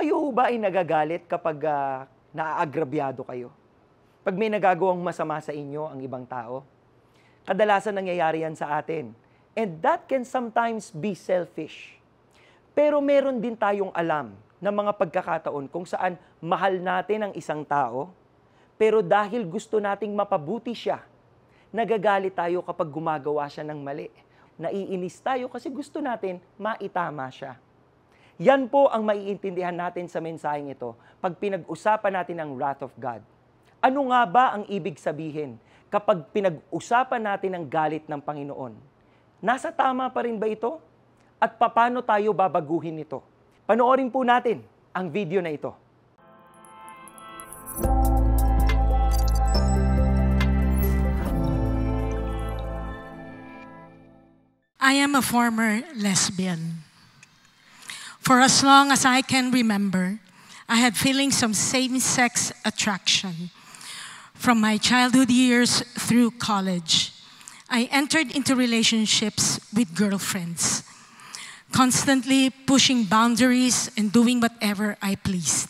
Kayo ho ba ay nagagalit kapag naaagrabyado kayo? Pag may nagagawang masama sa inyo ang ibang tao? Kadalasan nangyayari yan sa atin. And that can sometimes be selfish. Pero meron din tayong alam ng mga pagkakataon kung saan mahal natin ang isang tao, pero dahil gusto nating mapabuti siya, nagagalit tayo kapag gumagawa siya ng mali. Naiinis tayo kasi gusto natin maitama siya. Yan po ang maiintindihan natin sa mensaheng ito pag pinag-usapan natin ang wrath of God. Ano nga ba ang ibig sabihin kapag pinag-usapan natin ang galit ng Panginoon? Nasa tama pa rin ba ito? At paano tayo babaguhin ito? Panoorin po natin ang video na ito. I am a former lesbian. For as long as I can remember, I had feelings of same-sex attraction. From my childhood years through college, I entered into relationships with girlfriends, constantly pushing boundaries and doing whatever I pleased.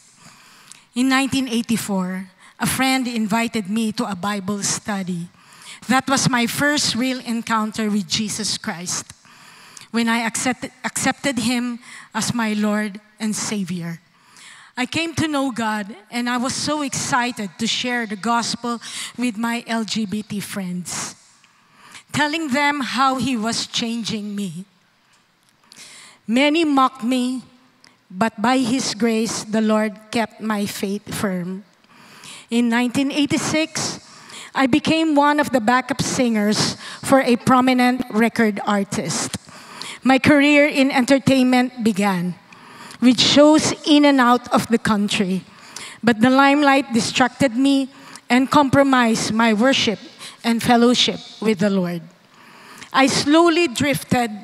In 1984, a friend invited me to a Bible study. That was my first real encounter with Jesus Christ, when I accepted Him as my Lord and Savior. I came to know God, and I was so excited to share the gospel with my LGBT friends, telling them how He was changing me. Many mocked me, but by His grace, the Lord kept my faith firm. In 1986, I became one of the backup singers for a prominent record artist. My career in entertainment began with shows in and out of the country. But the limelight distracted me and compromised my worship and fellowship with the Lord. I slowly drifted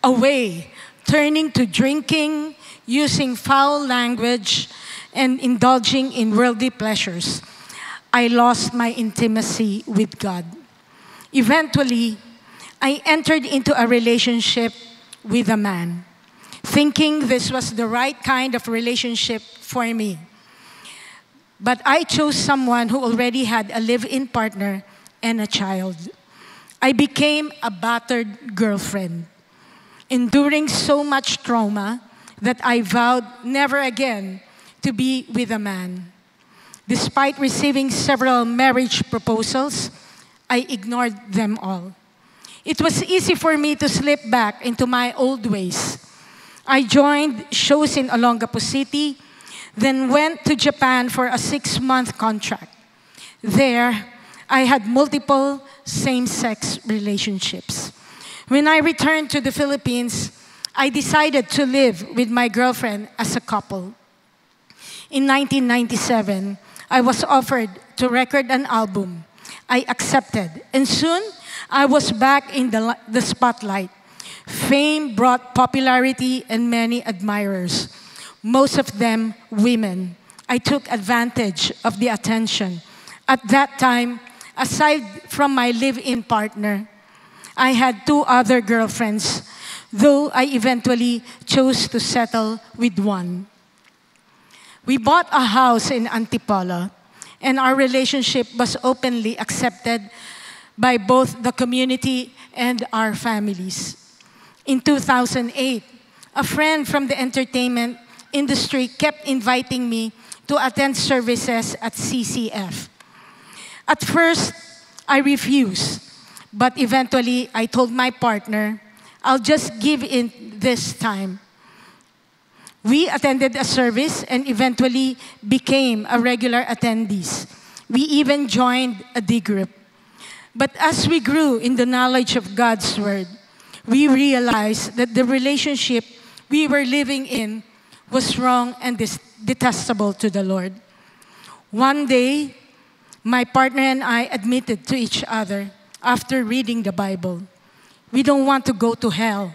away, turning to drinking, using foul language, and indulging in worldly pleasures. I lost my intimacy with God. Eventually, I entered into a relationship with a man, thinking this was the right kind of relationship for me. But I chose someone who already had a live-in partner and a child. I became a battered girlfriend, enduring so much trauma that I vowed never again to be with a man. Despite receiving several marriage proposals, I ignored them all. It was easy for me to slip back into my old ways. I joined shows in Olongapo City, then went to Japan for a 6-month contract. There, I had multiple same-sex relationships. When I returned to the Philippines, I decided to live with my girlfriend as a couple. In 1997, I was offered to record an album. I accepted, and soon, I was back in the spotlight. Fame brought popularity and many admirers, most of them women. I took advantage of the attention. At that time, aside from my live-in partner, I had 2 other girlfriends, though I eventually chose to settle with one. We bought a house in Antipolo, and our relationship was openly accepted by both the community and our families. In 2008, a friend from the entertainment industry kept inviting me to attend services at CCF. At first, I refused, but eventually I told my partner, I'll just give in this time. We attended a service and eventually became a regular attendees. We even joined a D group. But as we grew in the knowledge of God's Word, we realized that the relationship we were living in was wrong and detestable to the Lord. One day, my partner and I admitted to each other after reading the Bible, we don't want to go to hell.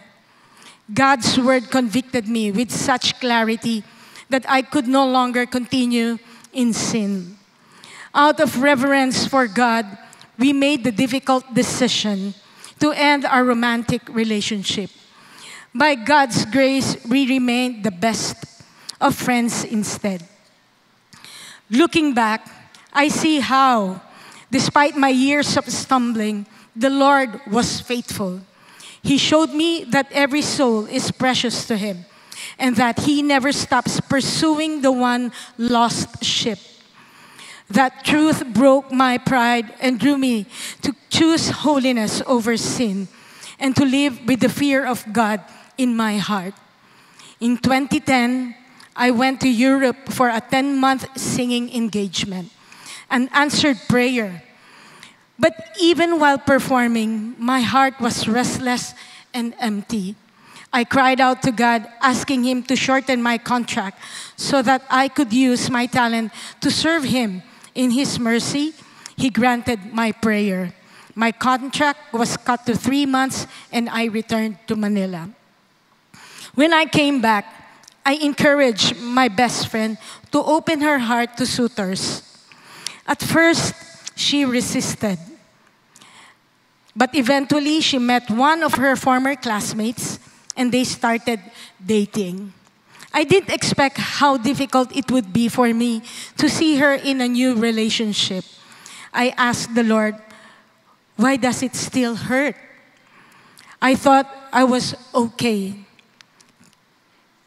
God's Word convicted me with such clarity that I could no longer continue in sin. Out of reverence for God, we made the difficult decision to end our romantic relationship. By God's grace, we remained the best of friends instead. Looking back, I see how, despite my years of stumbling, the Lord was faithful. He showed me that every soul is precious to Him and that He never stops pursuing the one lost sheep. That truth broke my pride and drew me to choose holiness over sin and to live with the fear of God in my heart. In 2010, I went to Europe for a 10-month singing engagement, an answered prayer. But even while performing, my heart was restless and empty. I cried out to God, asking Him to shorten my contract so that I could use my talent to serve Him. In His mercy, He granted my prayer. My contract was cut to 3 months and I returned to Manila. When I came back, I encouraged my best friend to open her heart to suitors. At first, she resisted. But eventually, she met one of her former classmates and they started dating. I didn't expect how difficult it would be for me to see her in a new relationship. I asked the Lord, why does it still hurt? I thought I was okay.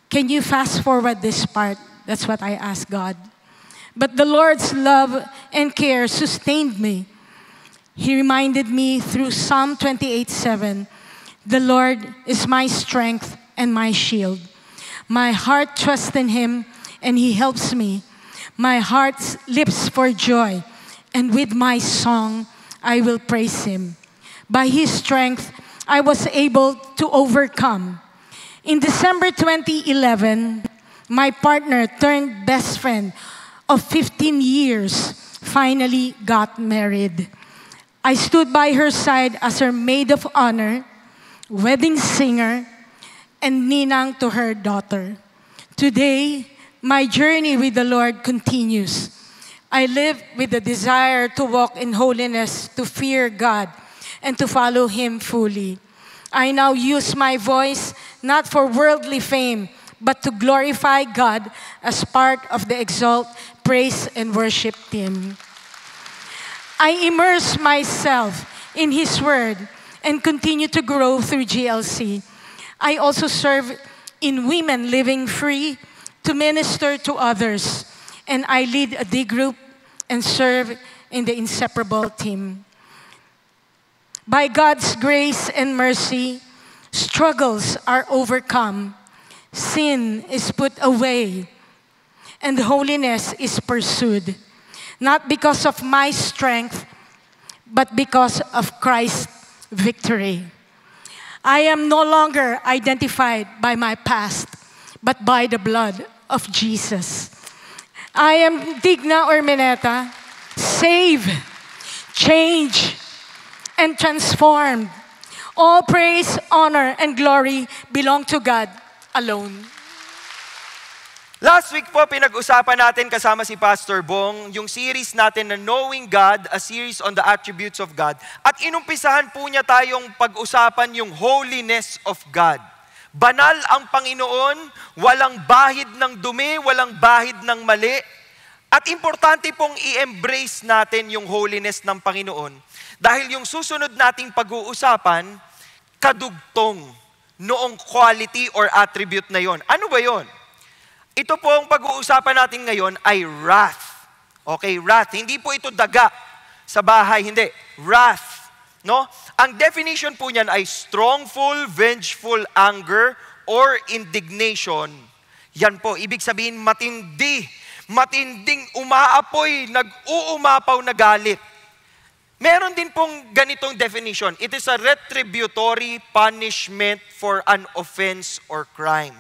Can you fast forward this part? That's what I asked God. But the Lord's love and care sustained me. He reminded me through Psalm 28:7, the Lord is my strength and my shield. My heart trusts in Him, and He helps me. My heart leaps for joy, and with my song, I will praise Him. By His strength, I was able to overcome. In December 2011, my partner turned best friend of 15 years finally got married. I stood by her side as her maid of honor, wedding singer, and ninang to her daughter. Today, my journey with the Lord continues. I live with the desire to walk in holiness, to fear God, and to follow Him fully. I now use my voice not for worldly fame, but to glorify God as part of the Exalt, Praise, and Worship team. I immerse myself in His Word and continue to grow through GLC. I also serve in Women Living Free to minister to others. And I lead a D group and serve in the Inseparable team. By God's grace and mercy, struggles are overcome, sin is put away, and holiness is pursued. Not because of my strength, but because of Christ's victory. I am no longer identified by my past, but by the blood of Jesus. I am Digna Ormeneta, saved, changed, and transformed. All praise, honor, and glory belong to God alone. Last week po, pinag-usapan natin kasama si Pastor Bong yung series natin na Knowing God, a series on the attributes of God. At inumpisahan po niya tayong pag-usapan yung holiness of God. Banal ang Panginoon, walang bahid ng dumi, walang bahid ng mali. At importante pong i-embrace natin yung holiness ng Panginoon. Dahil yung susunod nating pag-uusapan, kadugtong noong quality or attribute na yon. Ano ba yon? Ito po ang pag-uusapan natin ngayon ay wrath. Okay, wrath. Hindi po ito daga sa bahay, hindi. Wrath. No? Ang definition po niyan ay strongful, vengeful anger or indignation. Yan po, ibig sabihin matindi. Matinding umaapoy, nag-uumapaw na galit. Meron din pong ganitong definition. It is a retributory punishment for an offense or crime.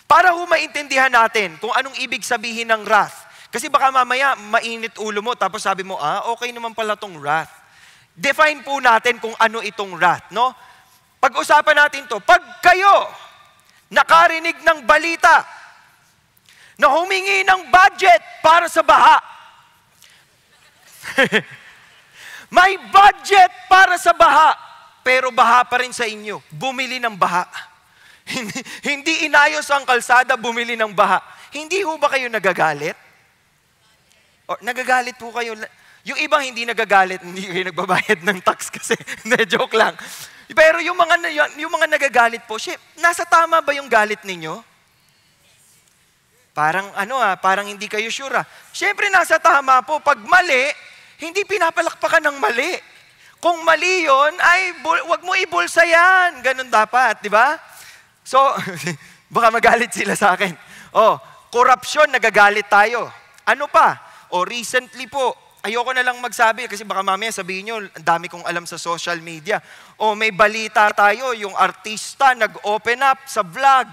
Para ho maintindihan natin kung anong ibig sabihin ng wrath. Kasi baka mamaya mainit ulo mo tapos sabi mo, okay naman pala tong wrath. Define po natin kung ano itong wrath, no? Pag-usapan natin to. Pag kayo nakarinig ng balita na humingi ng budget para sa baha. May budget para sa baha, pero baha pa rin sa inyo. Bumili ng baha. Hindi inayos ang kalsada, bumili ng baha. Hindi ho ba kayo nagagalit? O, nagagalit po kayo. Yung ibang hindi nagagalit, hindi kayo nagbabayad ng tax kasi. Hindi, joke lang. Pero yung mga nagagalit po, nasa tama ba yung galit ninyo? Parang parang hindi kayo sure. Siyempre nasa tama po. Pag mali, hindi pinapalakpakan ng mali. Kung mali yun, ay wag mo ibulsa yan. Ganun dapat, di ba? So, baka magalit sila sa akin. Korupsyon, nagagalit tayo. Ano pa? Recently po, ayoko na lang magsabi kasi baka mamaya sabihin nyo, ang dami kong alam sa social media. May balita tayo, yung artista nag-open up sa vlog.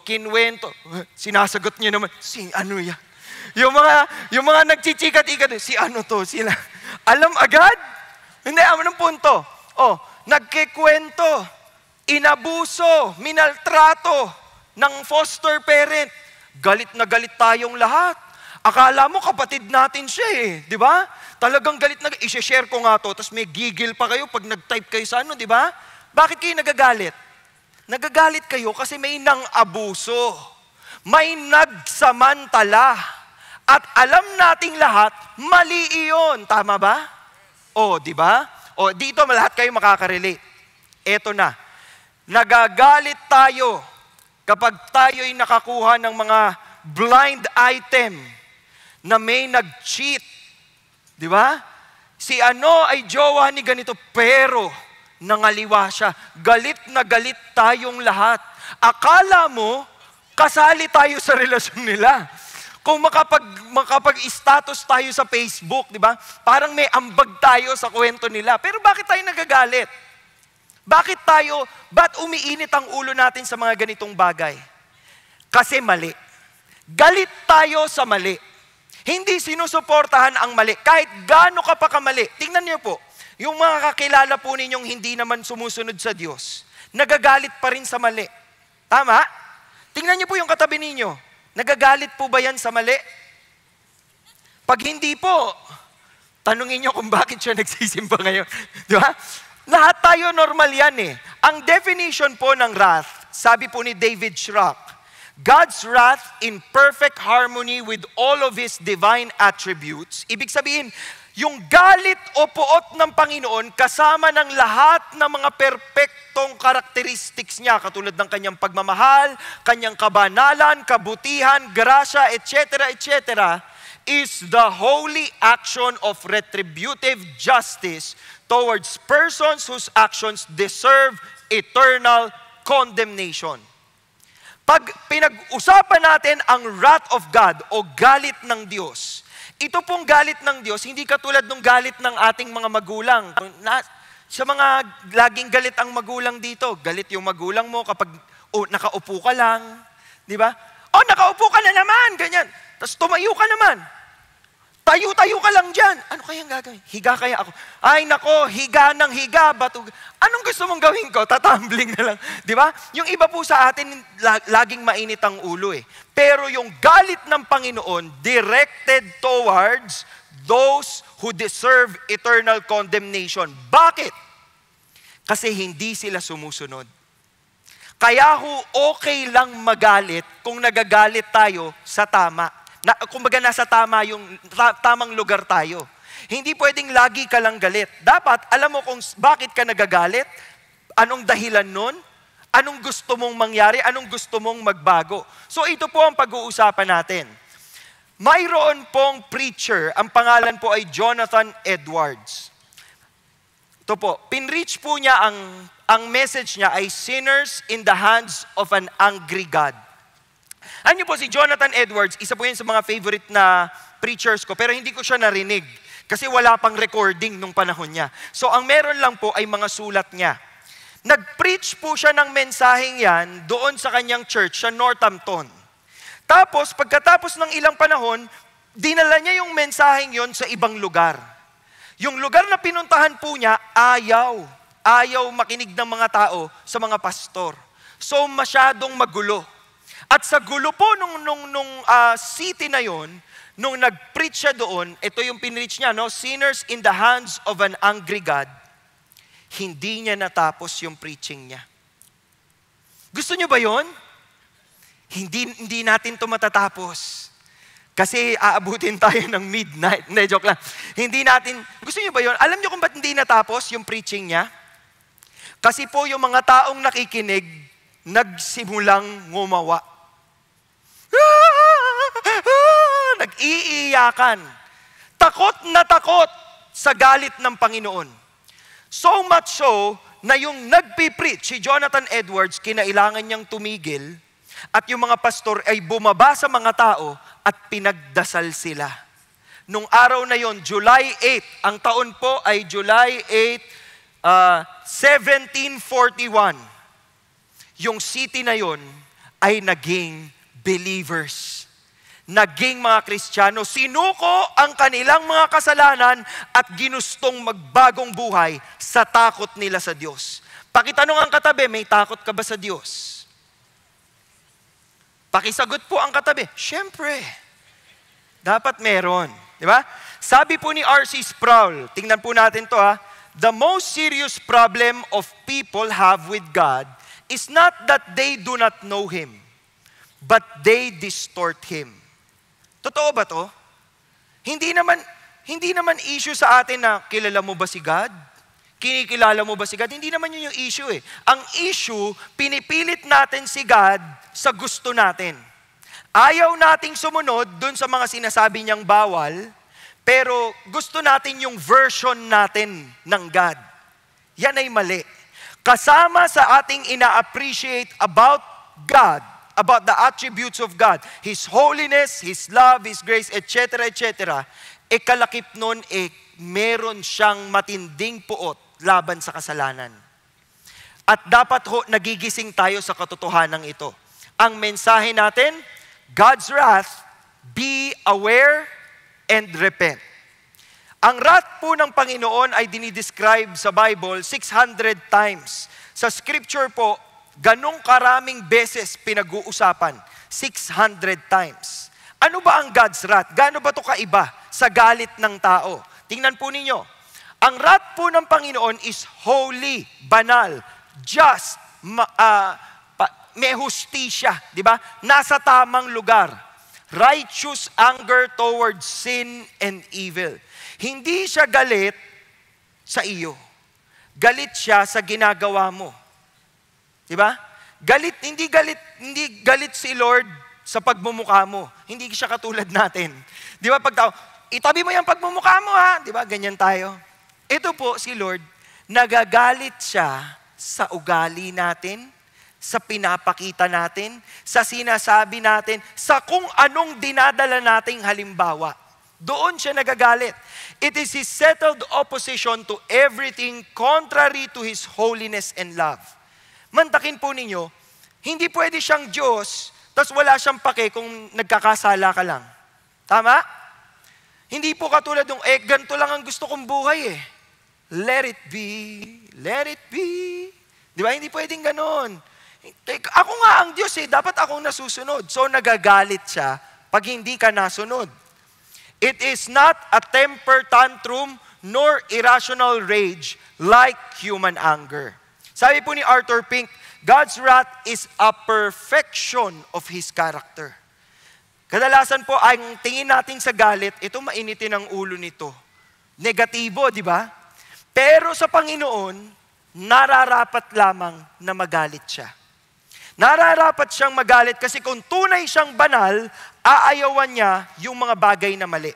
Kinwento. Sinasagot nyo naman, ano yan? Yung mga nagchichikat-ikat, si ano to? Sila. Alam agad? Hindi, anong punto? Nagkikwento, inabuso, minaltrato ng foster parent. Galit na galit tayong lahat. Akala mo kapatid natin siya di ba? Talagang galit na, i-share ko nga to, tapos may gigil pa kayo pag nag-type kayo sa di ba? Bakit kayo nagagalit? Nagagalit kayo kasi may nang-abuso. May nagsamantala. At alam nating lahat, mali iyon. Tama ba? Di ba? Dito lahat kayo makaka-relate. Eto na. Nagagalit tayo kapag tayo'y nakakuha ng mga blind item na may nag-cheat. Di ba? Si ay jowa ni ganito, pero nangaliwa siya. Galit na galit tayong lahat. Akala mo, kasali tayo sa relasyon nila. Kung makapag-status tayo sa Facebook, di ba? Parang may ambag tayo sa kwento nila. Pero bakit tayo nagagalit? Ba't umiinit ang ulo natin sa mga ganitong bagay? Kasi mali. Galit tayo sa mali. Hindi sinusuportahan ang mali. Kahit gaano ka pa kamali. Tingnan niyo po, yung mga kakilala po ninyong hindi naman sumusunod sa Diyos, nagagalit pa rin sa mali. Tama? Tingnan niyo po yung katabi ninyo. Nagagalit po ba yan sa mali? Pag hindi po, tanungin niyo kung bakit siya nagsisimba ngayon. Di ba? Lahat tayo normal yan Ang definition po ng wrath, sabi po ni David Schrock, God's wrath in perfect harmony with all of His divine attributes. Ibig sabihin, yung galit o puot ng Panginoon kasama ng lahat ng mga perpektong characteristics niya, katulad ng kanyang pagmamahal, kanyang kabanalan, kabutihan, grasya, etc., etc., is the holy action of retributive justice towards persons whose actions deserve eternal condemnation. Pag pinag-usapan natin ang wrath of God o galit ng Diyos, ito pong galit ng Diyos, hindi katulad ng galit ng ating mga magulang. Sa mga laging galit ang magulang dito, galit yung magulang mo kapag nakaupo ka lang, di ba? Nakaupo ka na naman, ganyan. Tapos tumayo ka naman. Tayo-tayo ka lang dyan. Ano kayang gagawin? Higa kaya ako? Ay nako, higa ng higa. Anong gusto mong gawin ko? Tatambling na lang. Di ba? Yung iba po sa atin, laging mainit ang ulo Pero yung galit ng Panginoon, directed towards those who deserve eternal condemnation. Bakit? Kasi hindi sila sumusunod. Kaya okay lang magalit kung nagagalit tayo sa tama. Kumbaga nasa tamang lugar tayo. Hindi pwedeng lagi ka lang galit. Dapat alam mo kung bakit ka nagagalit, anong dahilan nun, anong gusto mong mangyari, anong gusto mong magbago. So ito po ang pag-uusapan natin. Mayroon pong preacher, ang pangalan po ay Jonathan Edwards. Ito po, pinreach po niya ang message niya ay sinners in the hands of an angry God. Ano po si Jonathan Edwards, isa po yan sa mga favorite na preachers ko, pero hindi ko siya narinig kasi wala pang recording nung panahon niya. So ang meron lang po ay mga sulat niya. Nag-preach po siya ng mensaheng yan doon sa kanyang church sa Northampton. Tapos pagkatapos ng ilang panahon, dinala niya yung mensaheng yon sa ibang lugar. Yung lugar na pinuntahan po niya, ayaw makinig ng mga tao sa mga pastor. So masyadong magulo. At sa gulo po nung city na yon, nung nag-preach siya doon, ito yung pinreach niya, sinners in the hands of an angry God, hindi niya natapos yung preaching niya. Gusto niyo ba yon? Hindi natin to matatapos. Kasi aabutin tayo ng midnight. Hindi, joke lang. Hindi natin, gusto niyo ba yun? Alam niyo kung ba't hindi natapos yung preaching niya? Kasi po yung mga taong nakikinig, nagsimulang ngumawa. Nag-iiyakan. Takot na takot sa galit ng Panginoon. So much so, na yung nagpipreach, si Jonathan Edwards, kinailangan niyang tumigil, at yung mga pastor ay bumaba sa mga tao at pinagdasal sila. Nung araw na yon, July 8, ang taon po ay July 8, 1741. Yung city na yon ay naging believers. Naging mga Kristiyano. Sinuko ang kanilang mga kasalanan at ginustong magbagong buhay sa takot nila sa Diyos. Pakitanong ang katabi, may takot ka ba sa Diyos? Pakisagot po ang katabi, syempre. Dapat meron. Di ba? Sabi po ni R.C. Sproul, tingnan po natin to ha, the most serious problem of people have with God is not that they do not know Him, but they distort Him. Totoo ba to? Hindi naman issue sa atin na kilala mo ba si God? Kinikilala mo ba si God? Hindi naman yun yung issue eh. Ang issue, pinipilit natin si God sa gusto natin. Ayaw nating sumunod dun sa mga sinasabi niyang bawal, pero gusto natin yung version natin ng God. Yan ay mali. Kasama sa ating ina-appreciate about God, about the attributes of God, His holiness, His love, His grace, etc., etc., kalakip nun, meron siyang matinding puot laban sa kasalanan. At dapat nagigising tayo sa katotohanan ito. Ang mensahe natin, God's wrath, be aware and repent. Ang wrath po ng Panginoon ay dinidescribe sa Bible 600 times. Sa scripture po, ganong karaming beses pinag-uusapan, 600 times. Ano ba ang God's wrath? Gaano ba ito kaiba sa galit ng tao? Tingnan po ninyo. Ang wrath po ng Panginoon is holy, banal, just, may hustisya, di ba? Nasa tamang lugar. Righteous anger towards sin and evil. Hindi siya galit sa iyo. Galit siya sa ginagawa mo. Di ba? Hindi galit si Lord sa pagmumukha mo. Hindi siya katulad natin. Di ba? Pag tao, itabi mo yung pagmumukha mo ha. Di ba? Ganyan tayo. Ito po si Lord, nagagalit siya sa ugali natin, sa pinapakita natin, sa sinasabi natin, sa kung anong dinadala nating halimbawa. Doon siya nagagalit. It is His settled opposition to everything contrary to His holiness and love. Mantakin po ninyo, hindi pwede siyang Diyos, tapos wala siyang pake kung nagkakasala ka lang. Tama? Hindi po katulad ng, ganito lang ang gusto kong buhay eh. Let it be, let it be. Di ba? Hindi pwedeng ganon. Ako nga ang Diyos eh, dapat akong nasusunod. So nagagalit siya pag hindi ka nasunod. It is not a temper tantrum nor irrational rage like human anger. Sabi po ni Arthur Pink, God's wrath is a perfection of His character. Kadalasan po, ang tingin natin sa galit, ito mainitin ang ulo nito. Negatibo, di ba? Pero sa Panginoon, nararapat lamang na magalit siya. Nararapat siyang magalit kasi kung tunay siyang banal, aayawan niya yung mga bagay na mali.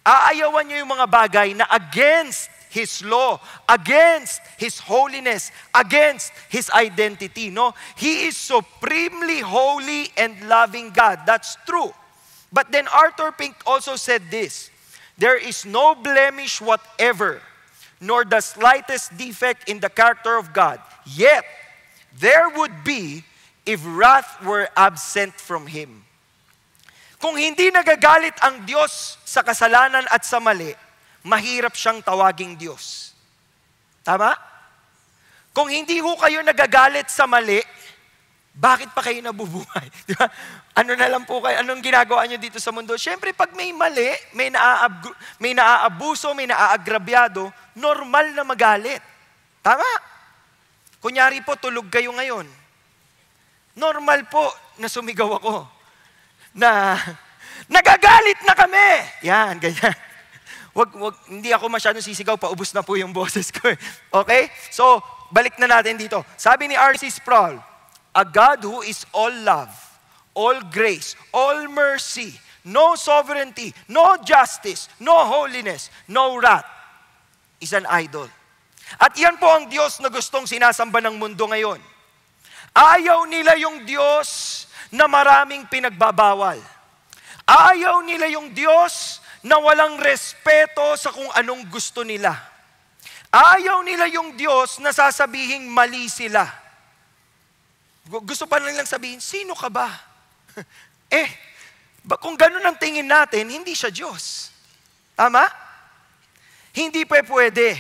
Aayawan niya yung mga bagay na against His law, against His holiness, against His identity. No? He is supremely holy and loving God. That's true. But then Arthur Pink also said this, there is no blemish whatever, nor the slightest defect in the character of God. Yet, there would be if wrath were absent from Him. Kung hindi nagagalit ang Diyos sa kasalanan at sa mali, mahirap siyang tawaging Diyos. Tama? Kung hindi ho kayo nagagalit sa mali, bakit pa kayo nabubuhay? Di ba? Ano na lang po kayo? Anong ginagawa nyo dito sa mundo? Siyempre, pag may mali, may naaabuso, may naaagrabyado, normal na magalit. Tama? Kunyari po, tulog kayo ngayon. Normal po na sumigaw ako. Na, nagagalit na kami! Yan, ganyan. Hindi ako masyadong sisigaw, paubos na po yung boses ko. Okay? So, balik na natin dito. Sabi ni R.C. Sproul, a God who is all love, all grace, all mercy, no sovereignty, no justice, no holiness, no wrath, is an idol. At iyan po ang Diyos na gustong sinasamba ng mundo ngayon. Ayaw nila yung Diyos na maraming pinagbabawal. Ayaw nila yung Diyos na walang respeto sa kung anong gusto nila. Ayaw nila yung Diyos na sasabihing mali sila. Gusto pa nilang sabihin, sino ka ba? Kung ganun ang tingin natin, hindi siya Diyos. Tama? Hindi pa pwede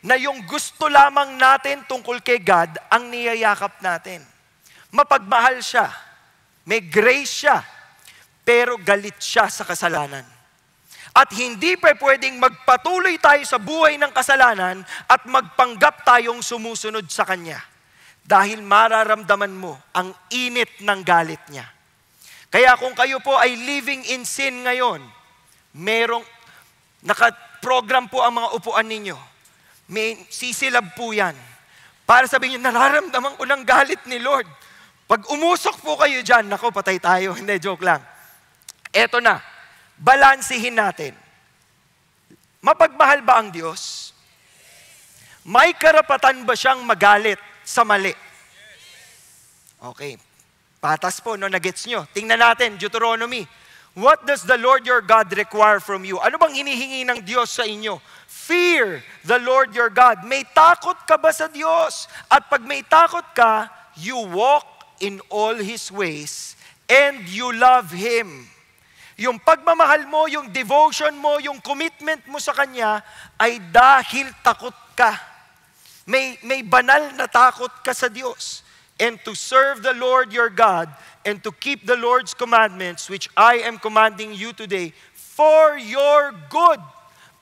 na yung gusto lamang natin tungkol kay God ang niyayakap natin. Mapagmahal siya, may grace siya, pero galit siya sa kasalanan. At hindi pa pwedeng magpatuloy tayo sa buhay ng kasalanan at magpanggap tayong sumusunod sa Kanya. Dahil mararamdaman mo ang init ng galit niya. Kaya kung kayo po ay living in sin ngayon, naka-program po ang mga upuan ninyo. May sisilab po yan. Para sabihin nyo, nararamdaman ko ng galit ni Lord. Pag umusok po kayo dyan, nako, patay tayo. Hindi, joke lang. Eto na, balansihin natin. Mapagmahal ba ang Diyos? May karapatan ba siyang magalit sa mali? Okay. Patas po, no? Nagets nyo. Tingnan natin, Deuteronomy. What does the Lord your God require from you? Ano bang hinihingi ng Diyos sa inyo? Fear the Lord your God. May takot ka ba sa Diyos? At pag may takot ka, you walk in all His ways and you love Him. Yung pagmamahal mo, yung devotion mo, yung commitment mo sa Kanya ay dahil takot ka. May banal na takot ka sa Diyos. And to serve the Lord your God and to keep the Lord's commandments which I am commanding you today for your good.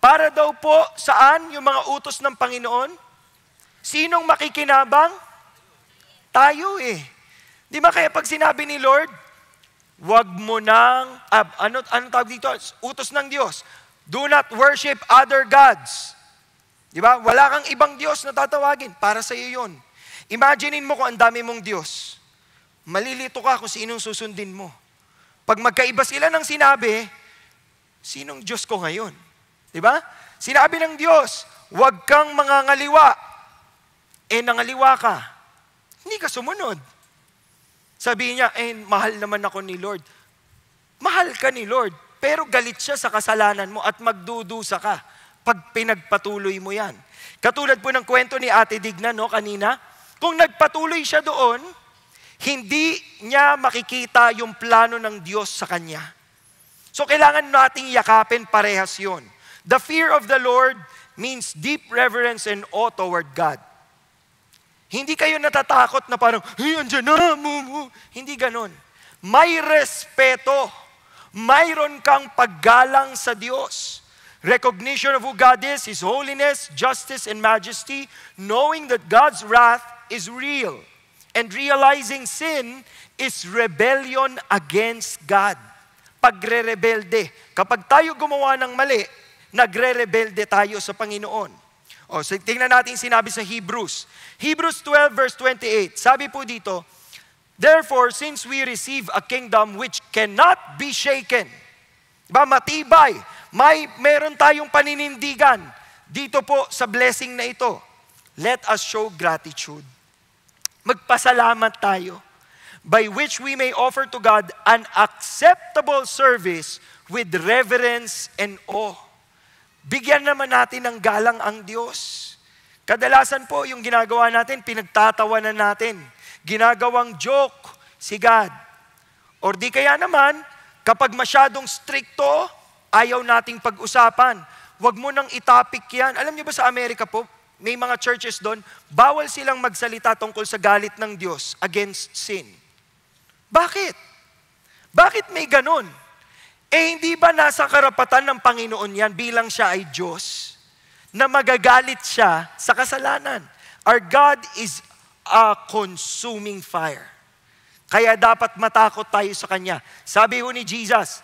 Para daw po, saan yung mga utos ng Panginoon? Sinong makikinabang? Tayo eh. Di ba kaya pag sinabi ni Lord, wag mo nang, ano tawag dito? Utos ng Diyos. Do not worship other gods. Di ba? Wala kang ibang Diyos na tatawagin. Para sa iyo yun. Imaginein mo kung ang dami mong Diyos. Malilito ka kung sinong susundin mo. Pag magkaiba sila ng sinabi, sinong Diyos ko ngayon? Di ba? Sinabi ng Diyos, wag kang mangangaliwa. Nangaliwa ka. Hindi ka sumunod. Sabi niya, mahal naman ako ni Lord. Mahal ka ni Lord, pero galit siya sa kasalanan mo at magdudusa ka pag pinagpatuloy mo yan. Katulad po ng kwento ni Ate Digna, no, kanina, kung nagpatuloy siya doon, hindi niya makikita yung plano ng Diyos sa kanya. So kailangan nating yakapin parehas yun. The fear of the Lord means deep reverence and awe toward God. Hindi kayo natatakot na parang, andyan na, Hindi ganon. May respeto. Mayroon kang paggalang sa Diyos. Recognition of who God is, His holiness, justice, and majesty, knowing that God's wrath is real. And realizing sin is rebellion against God. Pagre-rebelde. Kapag tayo gumawa ng mali, nagre-rebelde tayo sa Panginoon. So tingnan natin sinabi sa Hebrews. Hebrews 12 verse 28. Sabi po dito, therefore, since we receive a kingdom which cannot be shaken, diba, matibay, meron tayong paninindigan dito po sa blessing na ito. Let us show gratitude. Magpasalamat tayo, by which we may offer to God an acceptable service with reverence and awe. Bigyan naman natin ng galang ang Diyos. Kadalasan po yung ginagawa natin, pinagtatawanan natin. Ginagawang joke si God. Or di kaya naman, kapag masyadong stricto, ayaw nating pag-usapan. Huwag mo nang itapik yan. Alam niyo ba sa Amerika po, may mga churches doon, bawal silang magsalita tungkol sa galit ng Diyos against sin. Bakit? Bakit may ganun? Hindi ba nasa karapatan ng Panginoon yan bilang siya ay Diyos na magagalit siya sa kasalanan? Our God is a consuming fire. Kaya dapat matakot tayo sa Kanya. Sabi ho ni Jesus,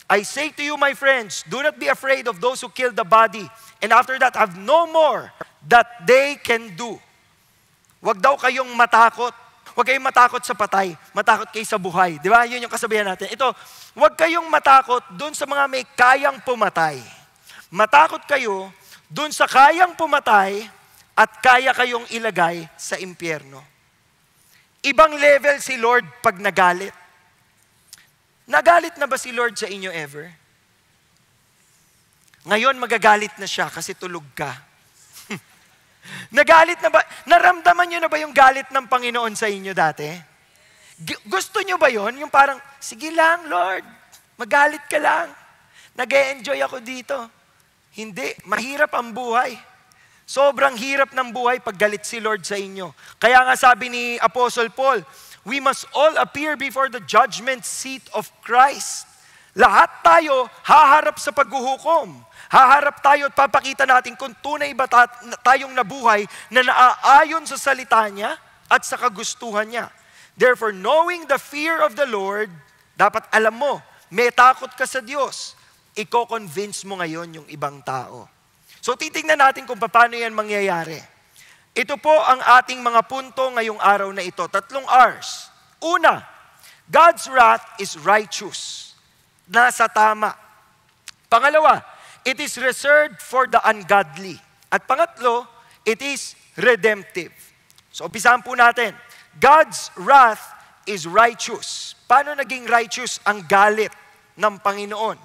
I say to you, my friends, do not be afraid of those who kill the body, and after that have no more that they can do. Huwag daw kayong matakot. Huwag kayong matakot sa patay. Matakot kayo sa buhay. Di ba? Yun yung kasabihan natin. Ito, huwag kayong matakot dun sa mga may kayang pumatay. Matakot kayo dun sa kayang pumatay at kaya kayong ilagay sa impyerno. Ibang level si Lord pag nagalit. Nagalit na ba si Lord sa inyo ever? Ngayon magagalit na siya kasi tulog ka. Nagalit na ba? Naramdaman nyo na ba yung galit ng Panginoon sa inyo dati? Gusto nyo ba yon? Yung parang, sige lang Lord, magalit ka lang. Nag-e-enjoy ako dito. Hindi, mahirap ang buhay. Sobrang hirap ng buhay pag galit si Lord sa inyo. Kaya nga sabi ni Apostle Paul, we must all appear before the judgment seat of Christ. Lahat tayo haharap sa paghuhukom. Haharap tayo at papakita natin kung tunay ba tayong nabuhay na naaayon sa salita niya at sa kagustuhan niya. Therefore, knowing the fear of the Lord, dapat alam mo, may takot ka sa Diyos. Iko-convince mo ngayon yung ibang tao. So titignan natin kung paano yan mangyayari. Ito po ang ating mga punto ngayong araw na ito. 3 R's. Una, God's wrath is righteous. Nasa tama. Pangalawa, it is reserved for the ungodly. At pangatlo, it is redemptive. So, umpisahan po natin. God's wrath is righteous. Paano naging righteous ang galit ng Panginoon?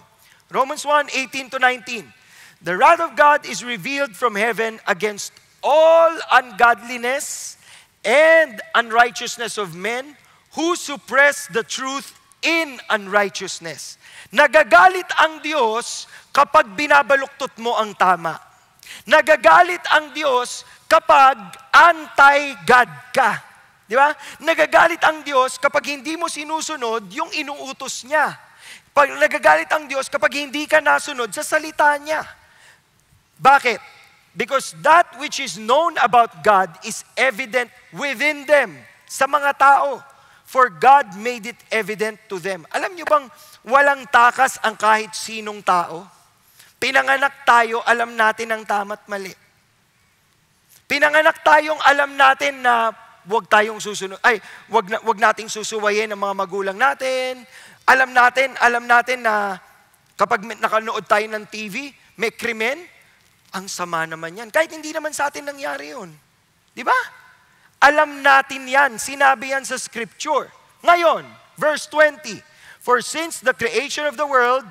Romans 1:18-19. The wrath of God is revealed from heaven against all ungodliness and unrighteousness of men who suppress the truth in unrighteousness. Nagagalit ang Diyos kapag binabaluktot mo ang tama. Nagagalit ang Diyos kapag anti-God ka. Di ba? Nagagalit ang Diyos kapag hindi mo sinusunod yung inuutos niya. Nagagalit ang Diyos kapag hindi ka nasunod sa salita niya. Bakit? Because that which is known about God is evident within them, sa mga tao. For God made it evident to them. Alam niyo bang walang takas ang kahit sinong tao? Pinanganak tayo, alam natin ang tama't mali. Pinanganak tayong alam natin na wag nating susuwayin ang mga magulang natin. Alam natin na kapag nakanood tayo ng TV, may krimen, ang sama naman yan. Kahit hindi naman sa atin nangyari yun. Di ba? Alam natin yan. Sinabi yan sa Scripture. Ngayon, verse 20. For since the creation of the world,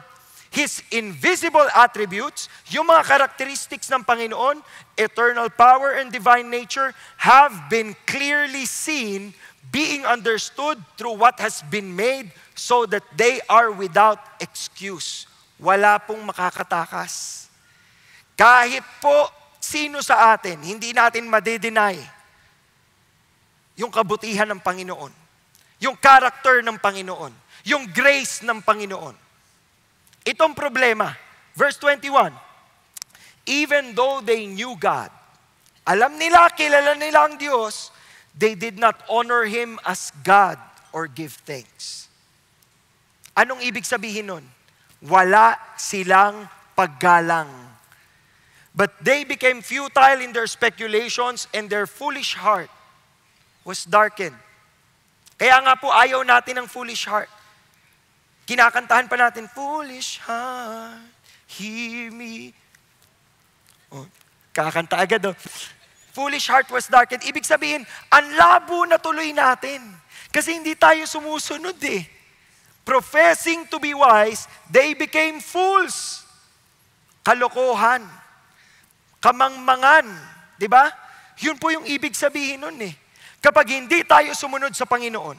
His invisible attributes, yung mga characteristics ng Panginoon, eternal power and divine nature, have been clearly seen, being understood through what has been made, so that they are without excuse. Wala pong makakatakas. Kahit po sino sa atin, hindi natin madi-deny yung kabutihan ng Panginoon, yung character ng Panginoon, yung grace ng Panginoon. Itong problema, verse 21, even though they knew God, alam nila, kilala nila ang Diyos, they did not honor Him as God or give thanks. Anong ibig sabihin nun? Wala silang paggalang. But they became futile in their speculations, and their foolish heart was darkened. Kaya nga po ayaw natin ng foolish heart. Kinakantahan pa natin, foolish heart, hear me. Oh, kakanta agad oh. Foolish heart was darkened. Ibig sabihin, ang labo na tuloy natin. Kasi hindi tayo sumusunod eh. Professing to be wise, they became fools. Kalokohan. Kamangmangan. Diba? Yun po yung ibig sabihin nun eh. Kapag hindi tayo sumunod sa Panginoon,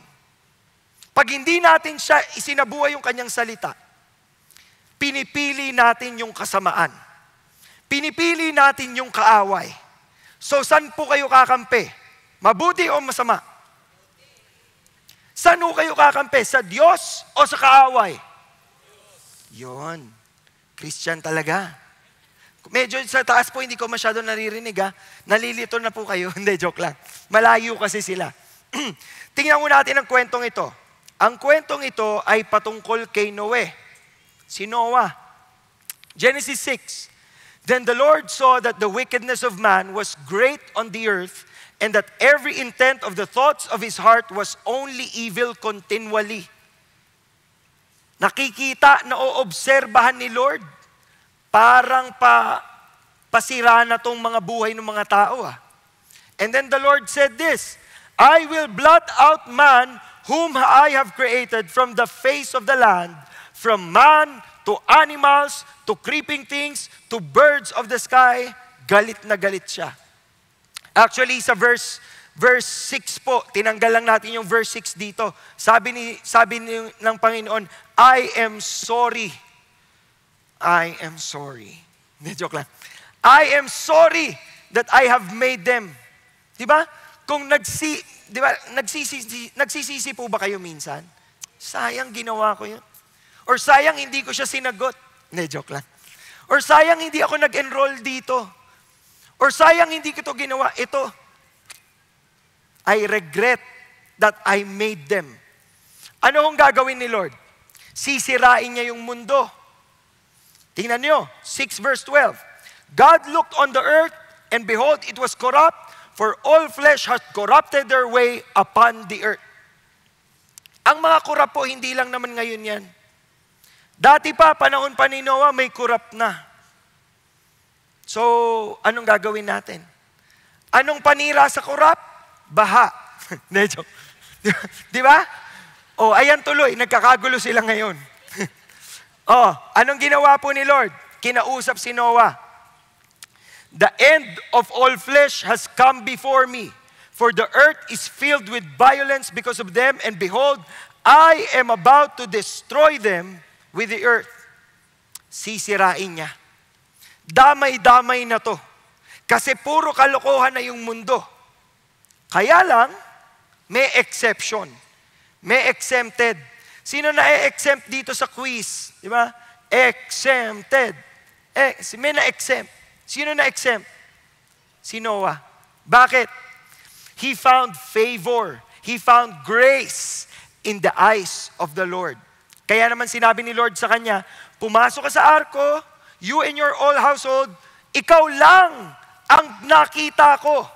pag hindi natin siya isinabuhay yung kanyang salita, pinipili natin yung kasamaan. Pinipili natin yung kaaway. So, saan po kayo kakampi? Mabuti o masama? Saan po kayo kakampi? Sa Diyos o sa kaaway? Yun. Christian talaga. Medyo sa taas po, hindi ko masyado naririnig ha. Nalilito na po kayo. Hindi, joke lang. Malayo kasi sila. Tingnan mo natin ang kwentong ito. Ang kwentong ito ay patungkol kay Noe. Si Noah. Genesis 6. Then the Lord saw that the wickedness of man was great on the earth, and that every intent of the thoughts of his heart was only evil continually. Nakikita, naoobserbahan ni Lord. Parang pasira na tong mga buhay ng mga tao. And then the Lord said this, I will blot out man whom I have created from the face of the land, from man to animals, to creeping things, to birds of the sky. Galit na galit siya. Actually, sa verse 6 po, tinanggal lang natin yung verse 6 dito. Sabi ng Panginoon, I am sorry. I am sorry. Joke lang. I am sorry that I have made them. Diba? Kung nagsisisi po ba kayo minsan? Sayang ginawa ko yun. Or sayang hindi ko siya sinagot. Joke lang. Or sayang hindi ako nag-enroll dito. Or sayang hindi ko ito ginawa. Ito, I regret that I made them. Ano ang gagawin ni Lord? Sisirain niya yung mundo. Tingnan niyo, 6 verse 12. God looked on the earth, and behold, it was corrupt, for all flesh hath corrupted their way upon the earth. Ang mga kurap po, hindi lang naman ngayon yan. Dati pa, panahon pa ni Noah, may kurap na. So, anong gagawin natin? Anong panira sa kurap? Baha. Di ba? O, ayan tuloy, nagkakagulo sila ngayon. Anong ginawa po ni Lord? Kinausap si Noah. The end of all flesh has come before me, for the earth is filled with violence because of them, and behold, I am about to destroy them with the earth. Sisirain niya. Damay-damay na to. Kasi puro kalokohan na yung mundo. Kaya lang, may exception. May exempted. Sino na-exempt dito sa quiz? Di ba? Exempted. May na-exempt. Sino na-exempt? Si Noah. Bakit? He found favor. He found grace in the eyes of the Lord. Kaya naman sinabi ni Lord sa kanya, pumasok ka sa arko, you and your whole household, ikaw lang ang nakita ko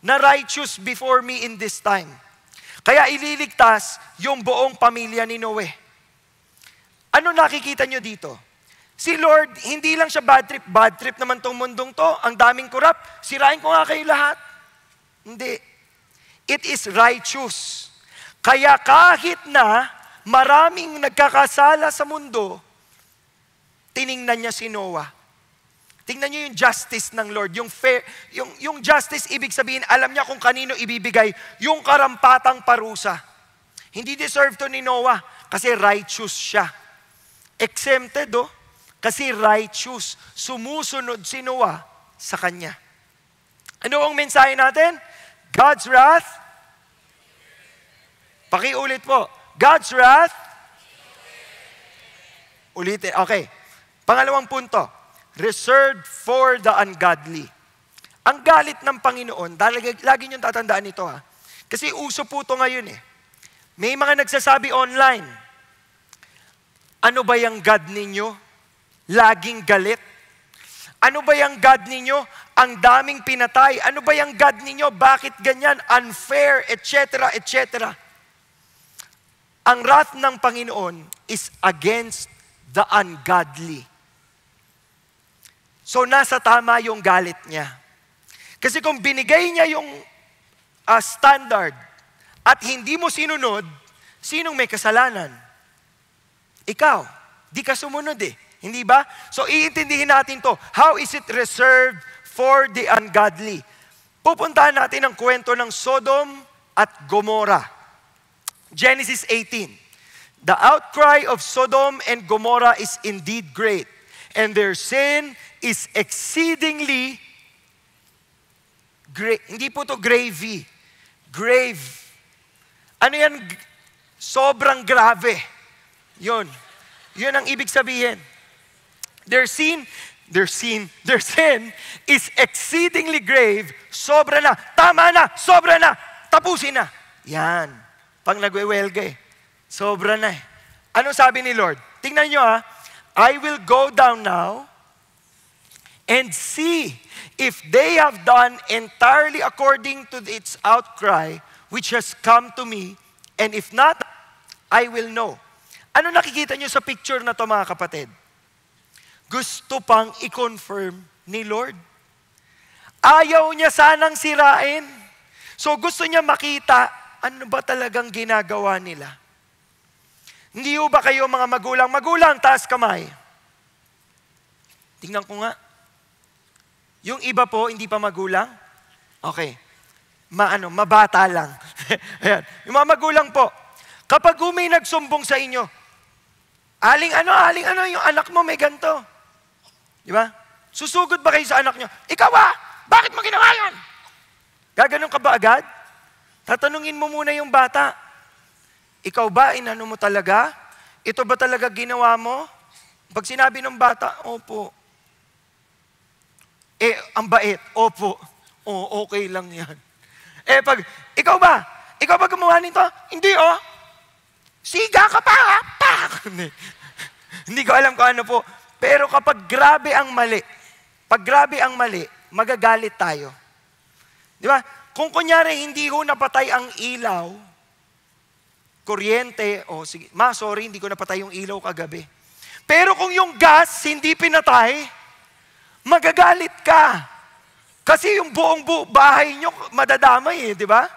na righteous before me in this time. Kaya ililigtas yung buong pamilya ni Noe. Ano nakikita nyo dito? Si Lord, hindi lang siya bad trip naman tong mundong to, ang daming kurap, sirain ko nga kayo lahat. Hindi. It is righteous. Kaya kahit na maraming nagkakasala sa mundo, tiningnan niya si Noah. Tingnan niyo yung justice ng Lord, yung fair, yung justice, ibig sabihin, alam niya kung kanino ibibigay yung karampatang parusa. Hindi deserve to ni Noah kasi righteous siya. Exempted, kasi righteous. Sumusunod si Noah sa kanya. Ano ang mensahe natin? God's wrath. Pakiulit po. God's wrath. Ulitin. Okay. Pangalawang punto. Reserved for the ungodly. Ang galit ng Panginoon, lagi niyong tatandaan ito Kasi uso po ito ngayon May mga nagsasabi online, ano ba yung God ninyo? Laging galit. Ano ba yung God ninyo? Ang daming pinatay. Ano ba yung God ninyo? Bakit ganyan? Unfair, etc., etc. Ang wrath ng Panginoon is against the ungodly. So nasa tama yung galit niya. Kasi kung binigay niya yung standard at hindi mo sinunod, sinong may kasalanan? Ikaw. Di ka sumunod Hindi ba? So, iintindihin natin to. How is it reserved for the ungodly? Pupuntahan natin ang kwento ng Sodom at Gomorrah. Genesis 18. The outcry of Sodom and Gomorrah is indeed great, and their sin is exceedingly great. Hindi po to gravy. Grave. Ano yan? Sobrang grave. Yun ang ibig sabihin. Their sin is exceedingly grave. Sobra na. Tama na. Sobra na. Tapusin na. Yan. Pang nagwewelga eh. Sobra na eh. Ano sabi ni Lord? Tingnan nyo I will go down now and see if they have done entirely according to its outcry which has come to me, and if not, I will know. Ano nakikita nyo sa picture na to mga kapatid? Gusto pang i-confirm ni Lord. Ayaw niya sanang sirain. So gusto niya makita, ano ba talagang ginagawa nila? Hindi ba kayo mga magulang? Magulang, taas kamay. Tingnan ko nga. Yung iba po, hindi pa magulang? Okay. Mabata lang. Ayan. Yung mga magulang po, kapag may nagsumbong sa inyo, aling ano, yung anak mo may ganito. Di ba? Susugod ba kayo sa anak nyo? Ikaw bakit mo ginawa yan? Gaganon ka ba agad? Tatanungin mo muna yung bata. Ikaw ba, inano mo talaga? Ito ba talaga ginawa mo? Pag sinabi ng bata, opo. Ang bait, opo. Okay lang yan. Pag, ikaw ba gumawa nito? Hindi Siga ka pa, Pak! Hindi ko alam kung ano po. Pero kapag grabe ang mali, magagalit tayo. Di ba? Kung kunyari, hindi ko napatay ang ilaw, kuryente, sige, sorry, hindi ko napatay yung ilaw kagabi. Pero kung yung gas hindi pinatay, magagalit ka. Kasi yung buong bahay nyo madadamay di ba?